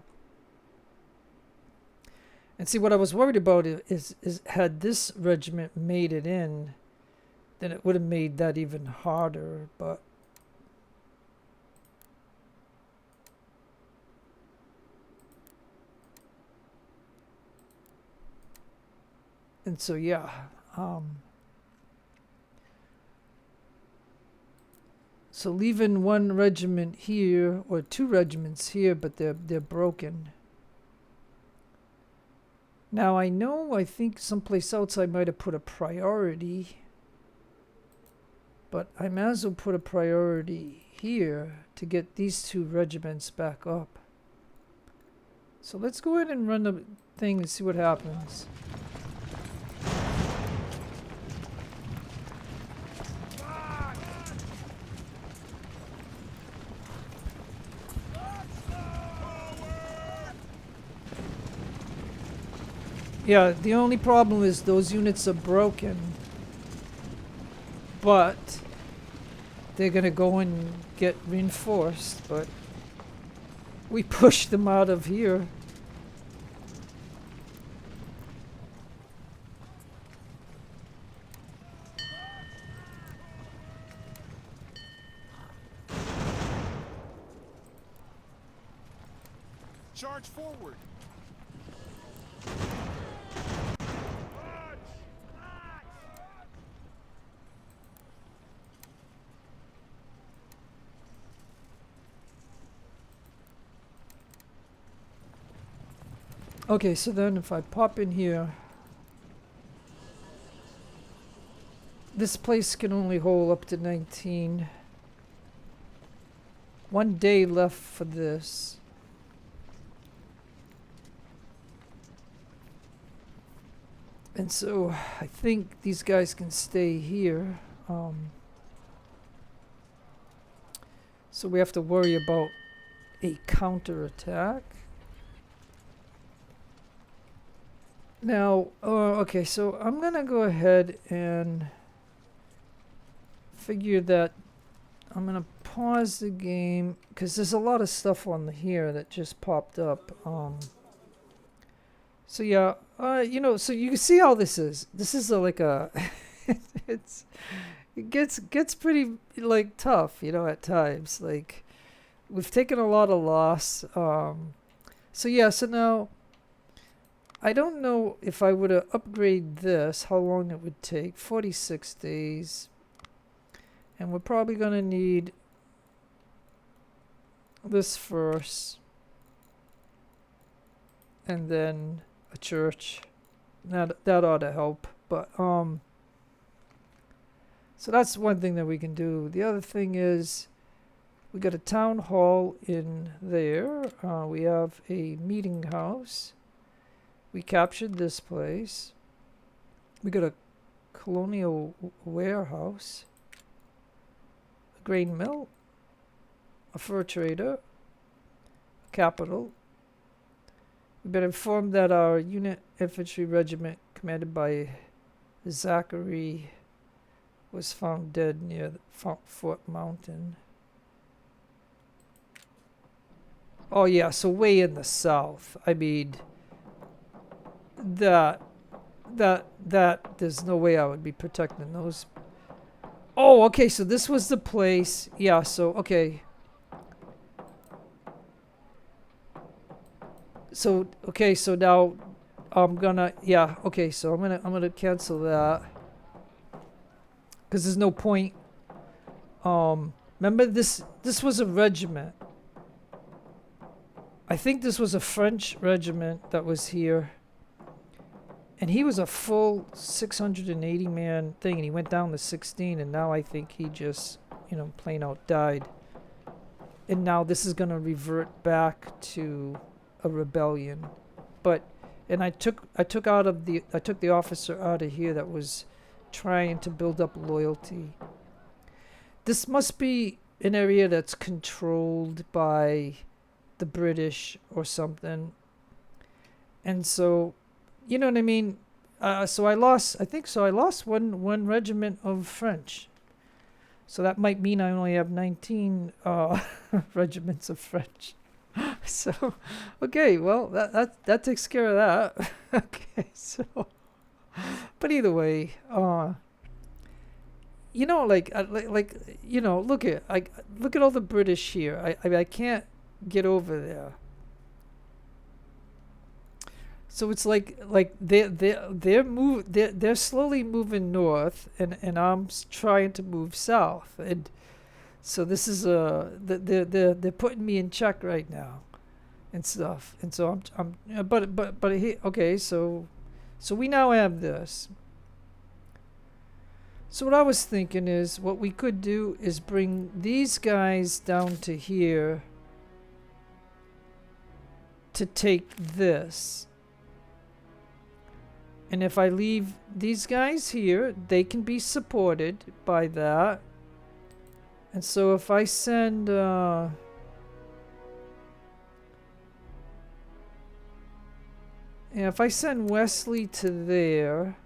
And see, what I was worried about is had this regiment made it in, then it would have made that even harder, but and so yeah, so leaving one regiment here or two regiments here, but they're broken. Now I think someplace else I might have put a priority, but I might as well put a priority here to get these two regiments back up. So let's go ahead and run the thing and see what happens. Yeah, the only problem is those units are broken, but they're gonna go and get reinforced, but we pushed them out of here. Charge forward. Okay, so then if I pop in here, this place can only hold up to 19. 1 day left for this. And so I think these guys can stay here. So we have to worry about a counterattack. Now, okay, so I'm gonna go ahead and figure that I'm gonna pause the game because there's a lot of stuff on here that just popped up. So yeah, so you can see how this is. This is like a, it gets pretty like tough, at times. Like we've taken a lot of loss. So yeah, so now. I don't know if I were to upgrade this, how long it would take. 46 days. And we're probably going to need this first. And then a church. That ought to help. But, so that's one thing that we can do. The other thing is, we got a town hall in there. We have a meeting house. We captured this place. We got a colonial warehouse, a grain mill, a fur trader, a capital. We've been informed that our unit infantry regiment, commanded by Zachary, was found dead near Fort Mountain. Oh yeah, so way in the south. I mean, that there's no way I would be protecting those. Oh, okay, so this was the place. Yeah, so okay. So okay, so now I'm gonna okay, so I'm gonna cancel that. Cause there's no point. Remember this was a regiment. I think this was a French regiment that was here. And he was a full 680 man thing, and he went down to 16, and now I think he just, plain out died. And now this is gonna revert back to a rebellion. And I took the officer out of here that was trying to build up loyalty. This must be an area that's controlled by the British or something. And so, you know what I mean. So I lost. I think so. I lost one regiment of French. So that might mean I only have 19 regiments of French. So, okay, well that takes care of that. Okay, so, but either way, you know, you know, look at all the British here. I can't get over there. So it's like they're slowly moving north, and I'm trying to move south, and so this is they're putting me in check right now, and stuff, and so but okay, so we now have this. So what I was thinking is what we could do is bring these guys down to here to take this. And if I leave these guys here, they can be supported by that. And so if I send if I send Wesley to there,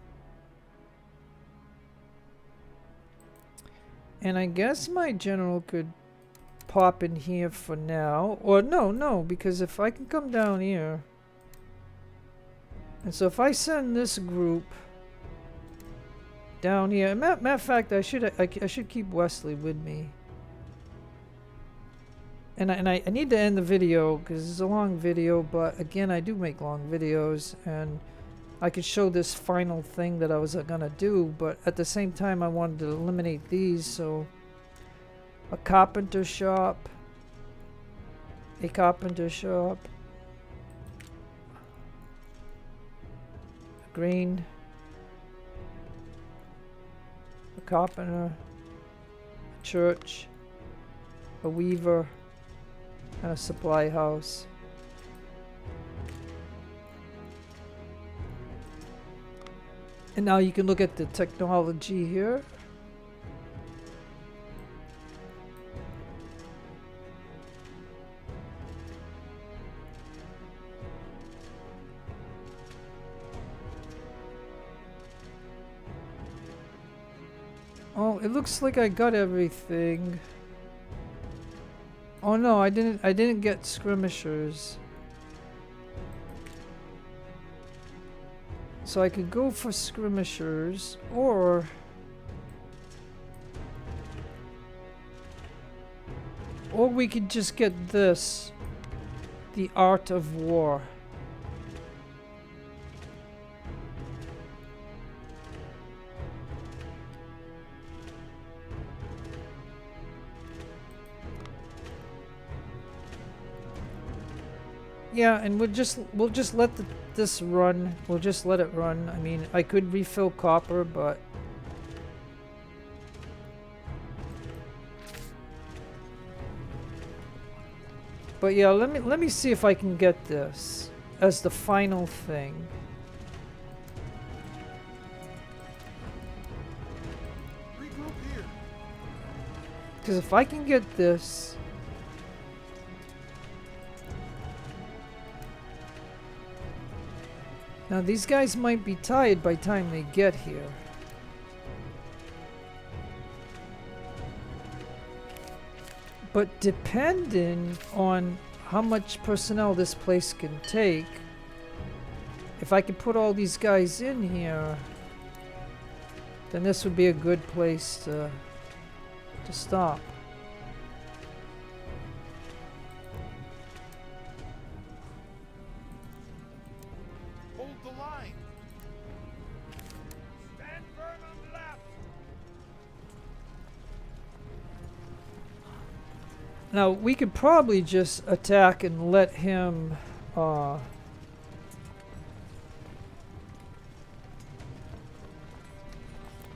and I guess my general could pop in here for now. Or no, because if I can come down here, and so if I send this group down here, matter of fact, I should keep Wesley with me. And I need to end the video because it's a long video, but again, I do make long videos, and I could show this final thing that I was gonna do, but at the same time I wanted to eliminate these. So a carpenter shop, a green, a carpenter, a church, a weaver, and a supply house. And now you can look at the technology here. Oh, it looks like I got everything. Oh no, I didn't get skirmishers. So I could go for skirmishers, or we could just get this, the art of war. Yeah, and we'll just let this run. We'll just let it run. I mean, I could refill copper, but yeah, let me see if I can get this as the final thing. Regroup here. Because if I can get this, now these guys might be tired by the time they get here. But depending on how much personnel this place can take, if I could put all these guys in here, then this would be a good place to stop. Hold the line. Stand firm on the left. Now, we could probably just attack and let him,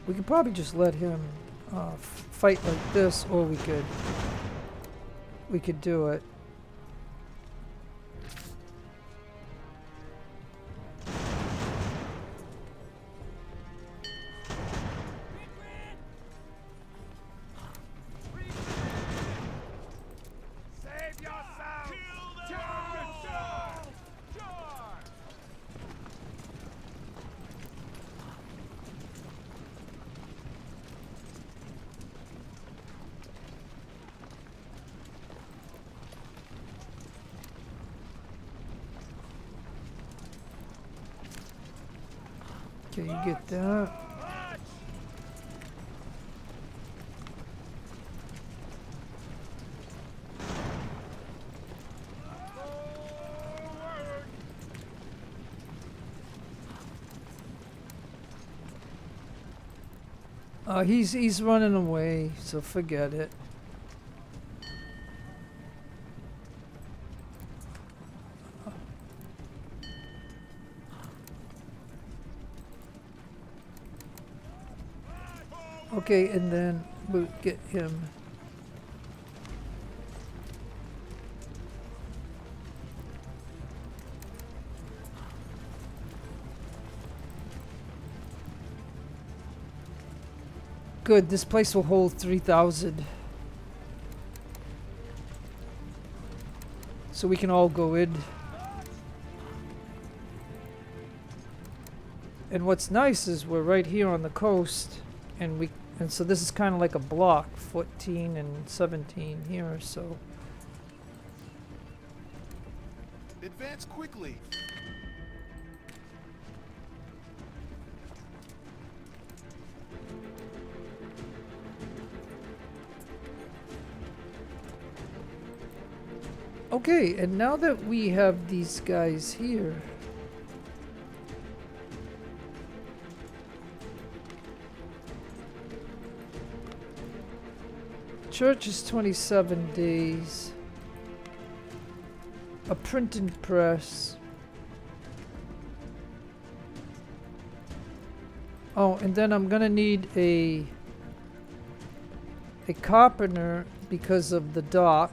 we could probably just let him fight like this, or we could do it. Okay, you get that. He's running away, so forget it. Okay, and then we'll get him. Good, this place will hold 3,000. So we can all go in. And what's nice is we're right here on the coast, and so this is kind of like a block, 14 and 17 here, so. Advance quickly. Okay, and now that we have these guys here, church is 27 days, a printing press. Oh, and then I'm gonna need a carpenter because of the dock.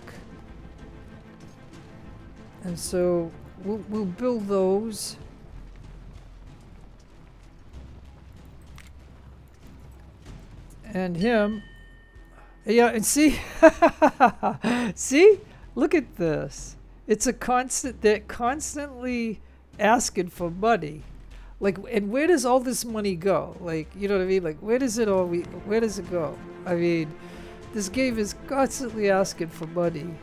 And so we'll build those. And him. Yeah, and see? See? Look at this. It's a constant, they're constantly asking for money. Like, and where does all this money go? Like, you know what I mean? Like, where does it go? I mean, this game is constantly asking for money.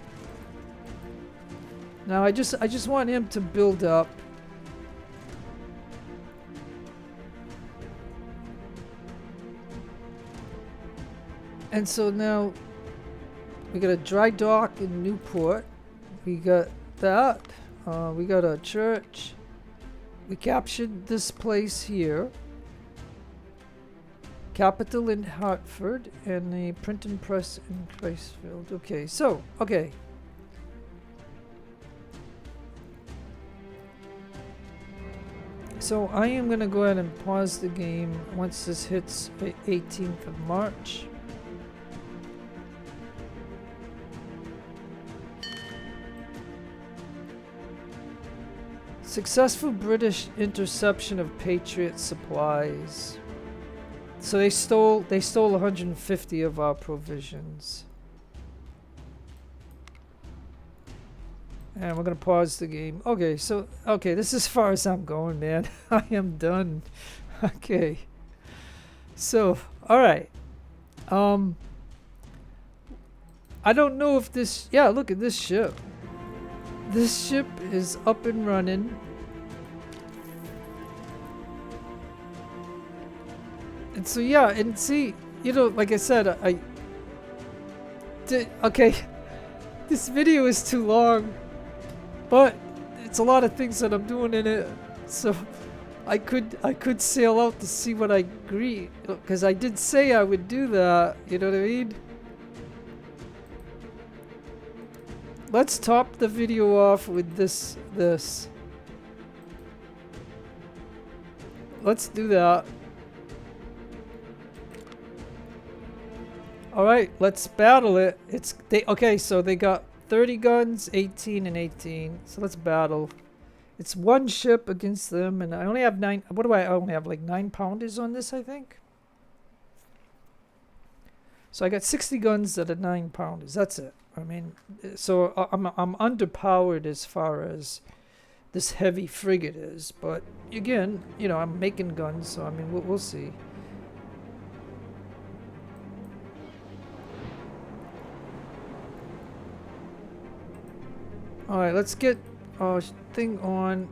Now I just want him to build up. And so now we got a dry dock in Newport. We got that. We got a church. We captured this place here. Capital in Hartford and the printing press in Christfield. Okay, so, okay. So I am going to go ahead and pause the game once this hits the 18th of March. Successful British interception of Patriot supplies. So they stole 150 of our provisions. And we're gonna pause the game. Okay, so this is as far as I'm going, man. I am done. Okay. So, alright. I don't know if this, yeah, look at this ship. This ship is up and running. And so yeah, and see, you know, like I said, I did, okay, this video is too long, but it's a lot of things that I'm doing in it, so I could sail out to see what I agree, because I did say I would do that, you know what I mean? Let's top the video off with this. Let's do that. Alright, let's battle it. Okay, so they got 30 guns, 18 and 18. So let's battle. It's one ship against them, and I only have 9. What do I only have? Like 9 pounders on this, I think. So I got 60 guns that are 9 pounders. That's it. I mean, so I'm underpowered as far as this heavy frigate is, but again, you know, I'm making guns, so I mean, we'll see. All right, let's get our thing on.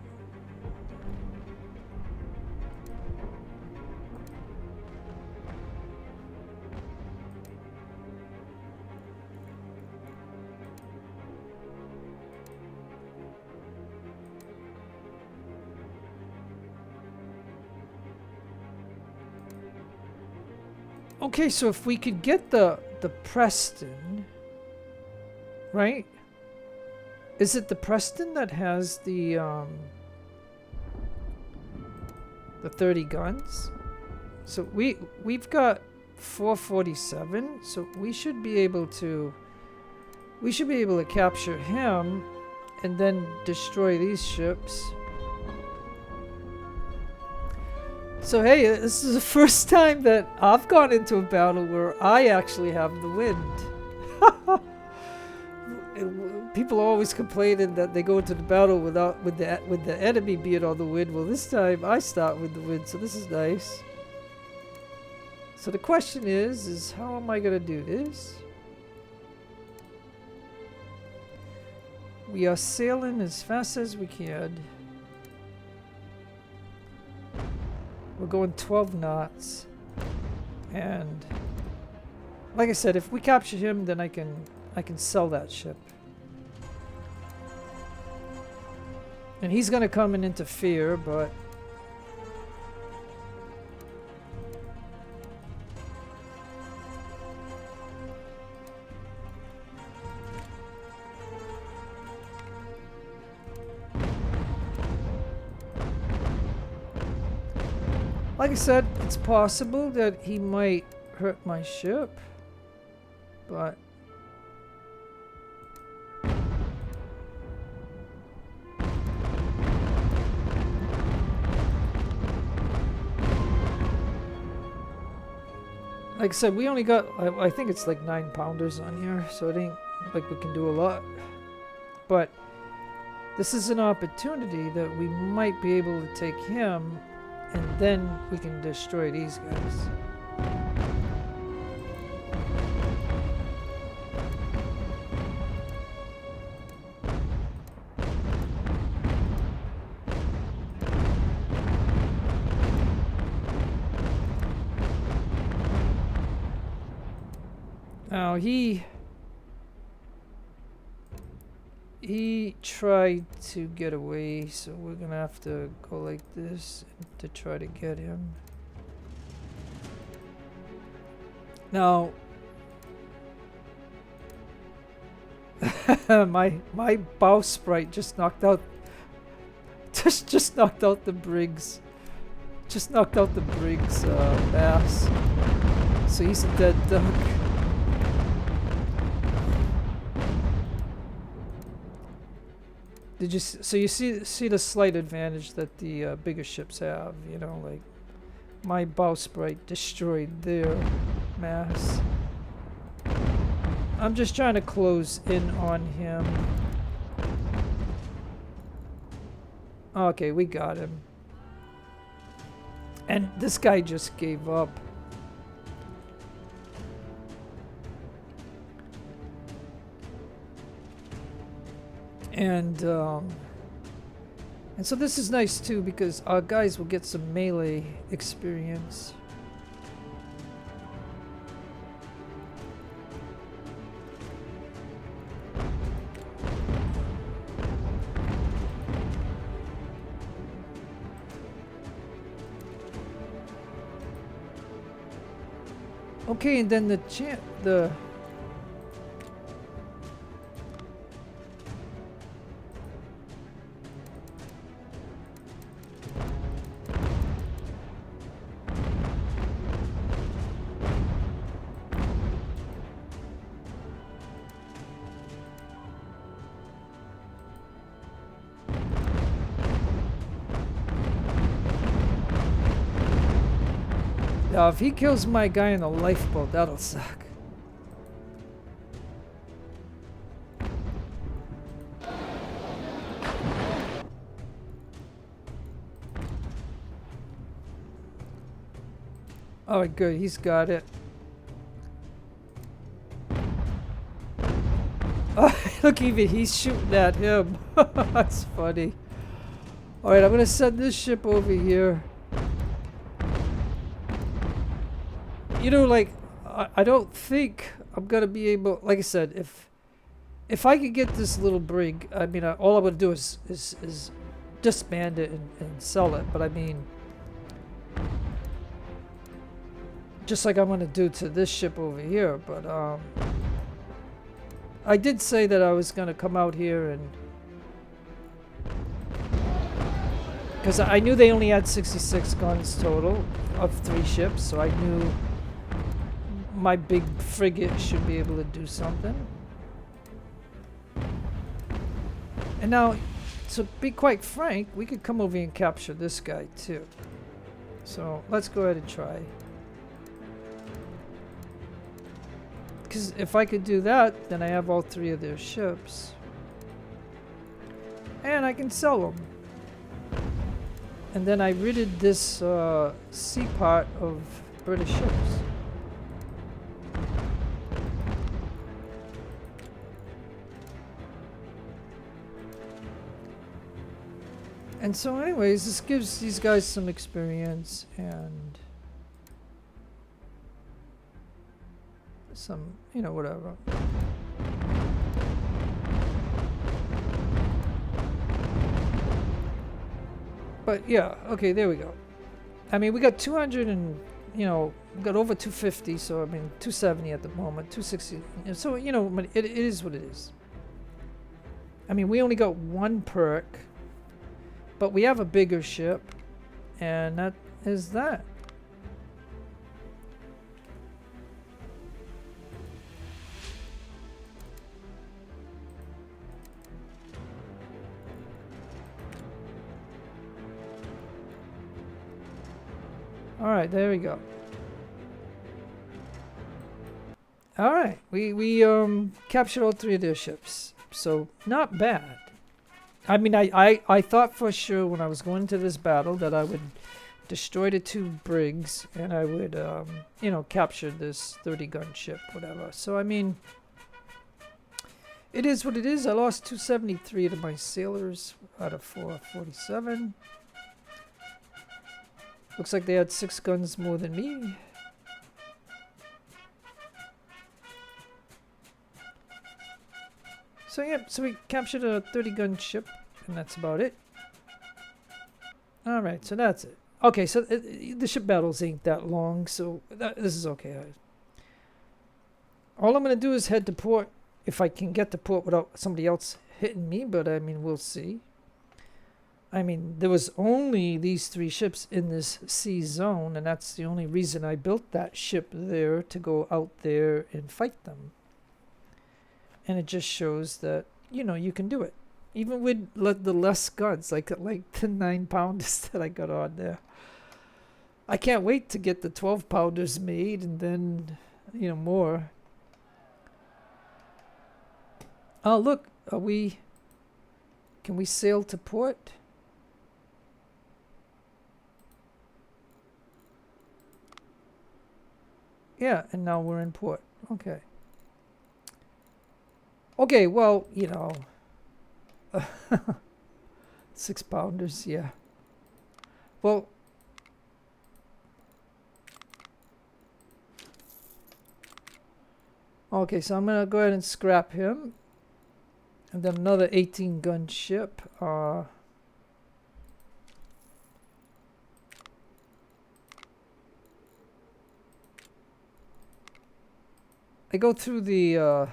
Okay, so if we could get the Preston, right? Is it the Preston that has the 30 guns? So we've got 447, so we should be able to capture him and then destroy these ships. So hey, this is the first time that I've gone into a battle where I actually have the wind. People are always complaining that they go into the battle with the enemy being on the wind. Well, this time I start with the wind, so this is nice. So the question is how am I gonna do this? We are sailing as fast as we can. We're going 12 knots. And like I said, if we capture him, then I can sell that ship. And he's gonna come and interfere, but like I said, it's possible that he might hurt my ship, but like I said, we only got, I think it's like 9-pounders on here, so it ain't like we can do a lot. But this is an opportunity that we might be able to take him, and then we can destroy these guys. Now he tried to get away, so we're gonna have to go like this to try to get him. Now my bowsprit just knocked out just knocked out the brig's mass. So he's a dead duck. Did you so you see the slight advantage that the bigger ships have, you know, like my bowsprit destroyed their mass. I'm just trying to close in on him. Okay, we got him. And this guy just gave up. And so this is nice too, because our guys will get some melee experience. Okay, and then the now, if he kills my guy in a lifeboat, that'll suck. Alright, good. He's got it. Look, even he's shooting at him. That's funny. Alright, I'm going to send this ship over here. You know, like, I don't think I'm going to be able... Like I said, if I could get this little brig, I mean, all I'm going to do is disband it and sell it. But I mean... just like I'm going to do to this ship over here. But I did say that I was going to come out here and, because I knew they only had 66 guns total of 3 ships, so I knew my big frigate should be able to do something. And now, to be quite frank, we could come over here and capture this guy too. So let's go ahead and try. Because if I could do that, then I have all 3 of their ships. And I can sell them. And then I ridded this sea part of British ships. And so anyways, this gives these guys some experience and some, you know, whatever. But yeah, okay, there we go. I mean, we got 200 and, you know, we got over 250, so I mean, 270 at the moment, 260. So, you know, it is what it is. I mean, we only got 1 perk. But we have a bigger ship, and that is that. Alright, there we go. Alright, we captured all 3 of their ships. So, not bad. I mean, I thought for sure when I was going into this battle that I would destroy the 2 brigs and I would, you know, capture this 30-gun ship, whatever. So, I mean, it is what it is. I lost 273 to my sailors out of 447. Looks like they had 6 guns more than me. So yeah, so we captured a 30-gun ship, and that's about it. Alright, so that's it. Okay, so the ship battles ain't that long, so this is okay. All I'm going to do is head to port, if I can get to port without somebody else hitting me, but I mean, we'll see. I mean, there was only these 3 ships in this sea zone, and that's the only reason I built that ship there, to go out there and fight them. And it just shows that, you know, you can do it. Even with the less guns, like the 9-pounders that I got on there. I can't wait to get the 12-pounders made and then, you know, more. Oh, look. Can we sail to port? Yeah, and now we're in port. Okay. Okay, well, you know, 6-pounders, yeah. Well, okay, so I'm going to go ahead and scrap him. And then another 18-gun ship. I go through the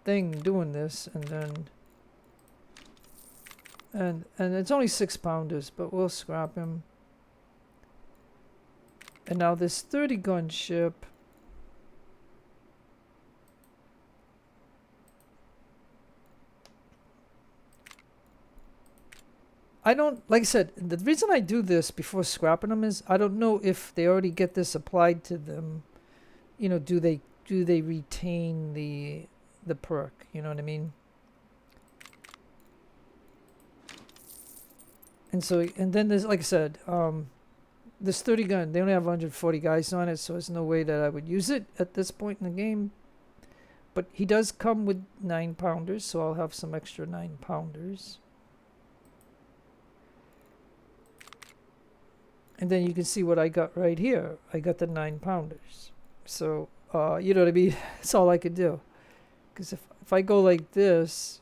thing doing this, and then and it's only 6-pounders, but we'll scrap him. And now this 30-gun ship, I don't, like I said, the reason I do this before scrapping them is I don't know if they already get this applied to them. You know, do they retain the perk? You know what I mean? And so, and then there's, like I said, this 30 gun, they only have 140 guys on it, so there's no way that I would use it at this point in the game. But he does come with 9-pounders, so I'll have some extra 9-pounders. And then you can see what I got right here. I got the 9-pounders. So, you know what I mean? That's all I could do. Because if I go like this...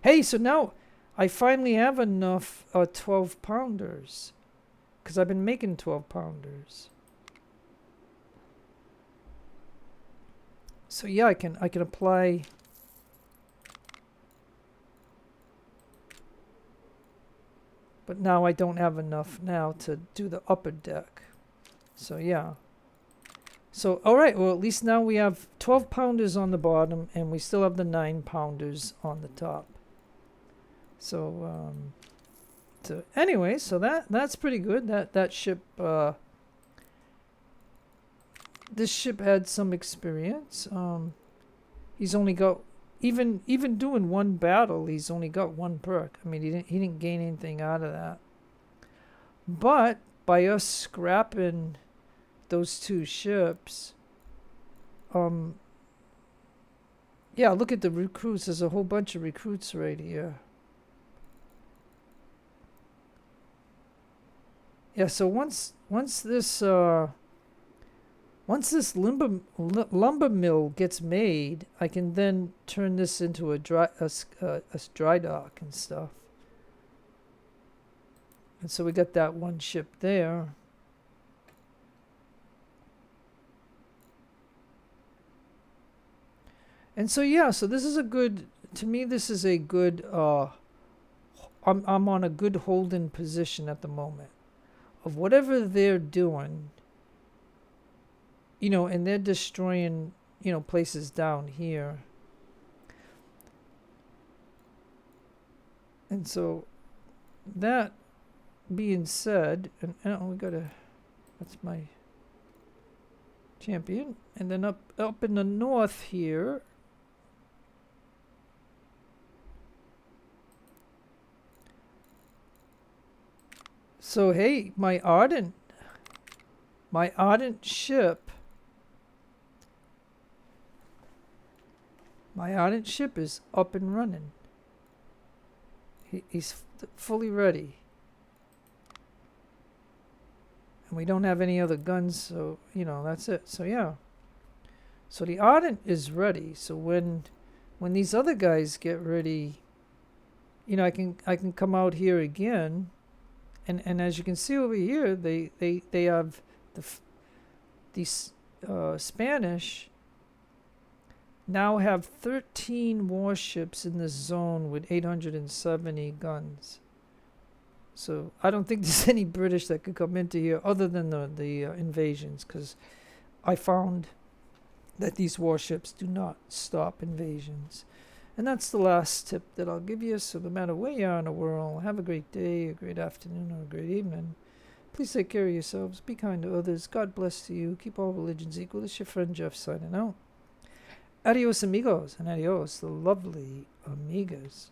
Hey, so now I finally have enough 12 pounders, because I've been making 12 pounders. So yeah, I can apply. But now I don't have enough now to do the upper deck. So yeah. So alright, well at least now we have 12 pounders on the bottom and we still have the 9 pounders on the top. So so anyway, so that's pretty good. That ship this ship had some experience. He's only got even doing one battle, he's only got 1 perk. I mean, he didn't gain anything out of that. But by us scrapping those 2 ships, yeah, look at the recruits. There's a whole bunch of recruits right here. Yeah, so once this lumber mill gets made, I can then turn this into a dry dock and stuff. And so we got that 1 ship there. And so yeah, so this is a good, to me this is a good I'm on a good holding position at the moment of whatever they're doing. You know, and they're destroying, you know, places down here. And so, that being said, and we gotta, that's my champion. And then up in the north here, so hey, my ardent ship, my ardent ship is up and running. He's fully ready. And we don't have any other guns, so, you know, that's it. So, yeah. So the ardent is ready. So when these other guys get ready, you know, I can come out here again. And as you can see over here, they have these Spanish now have 13 warships in this zone with 870 guns. So I don't think there's any British that could come into here other than the invasions, because I found that these warships do not stop invasions. And that's the last tip that I'll give you. So no matter where you are in the world, have a great day, a great afternoon, or a great evening. Please take care of yourselves. Be kind to others. God bless to you. Keep all religions equal. This is your friend Jeff signing out. Adios, amigos, and adios, the lovely amigas.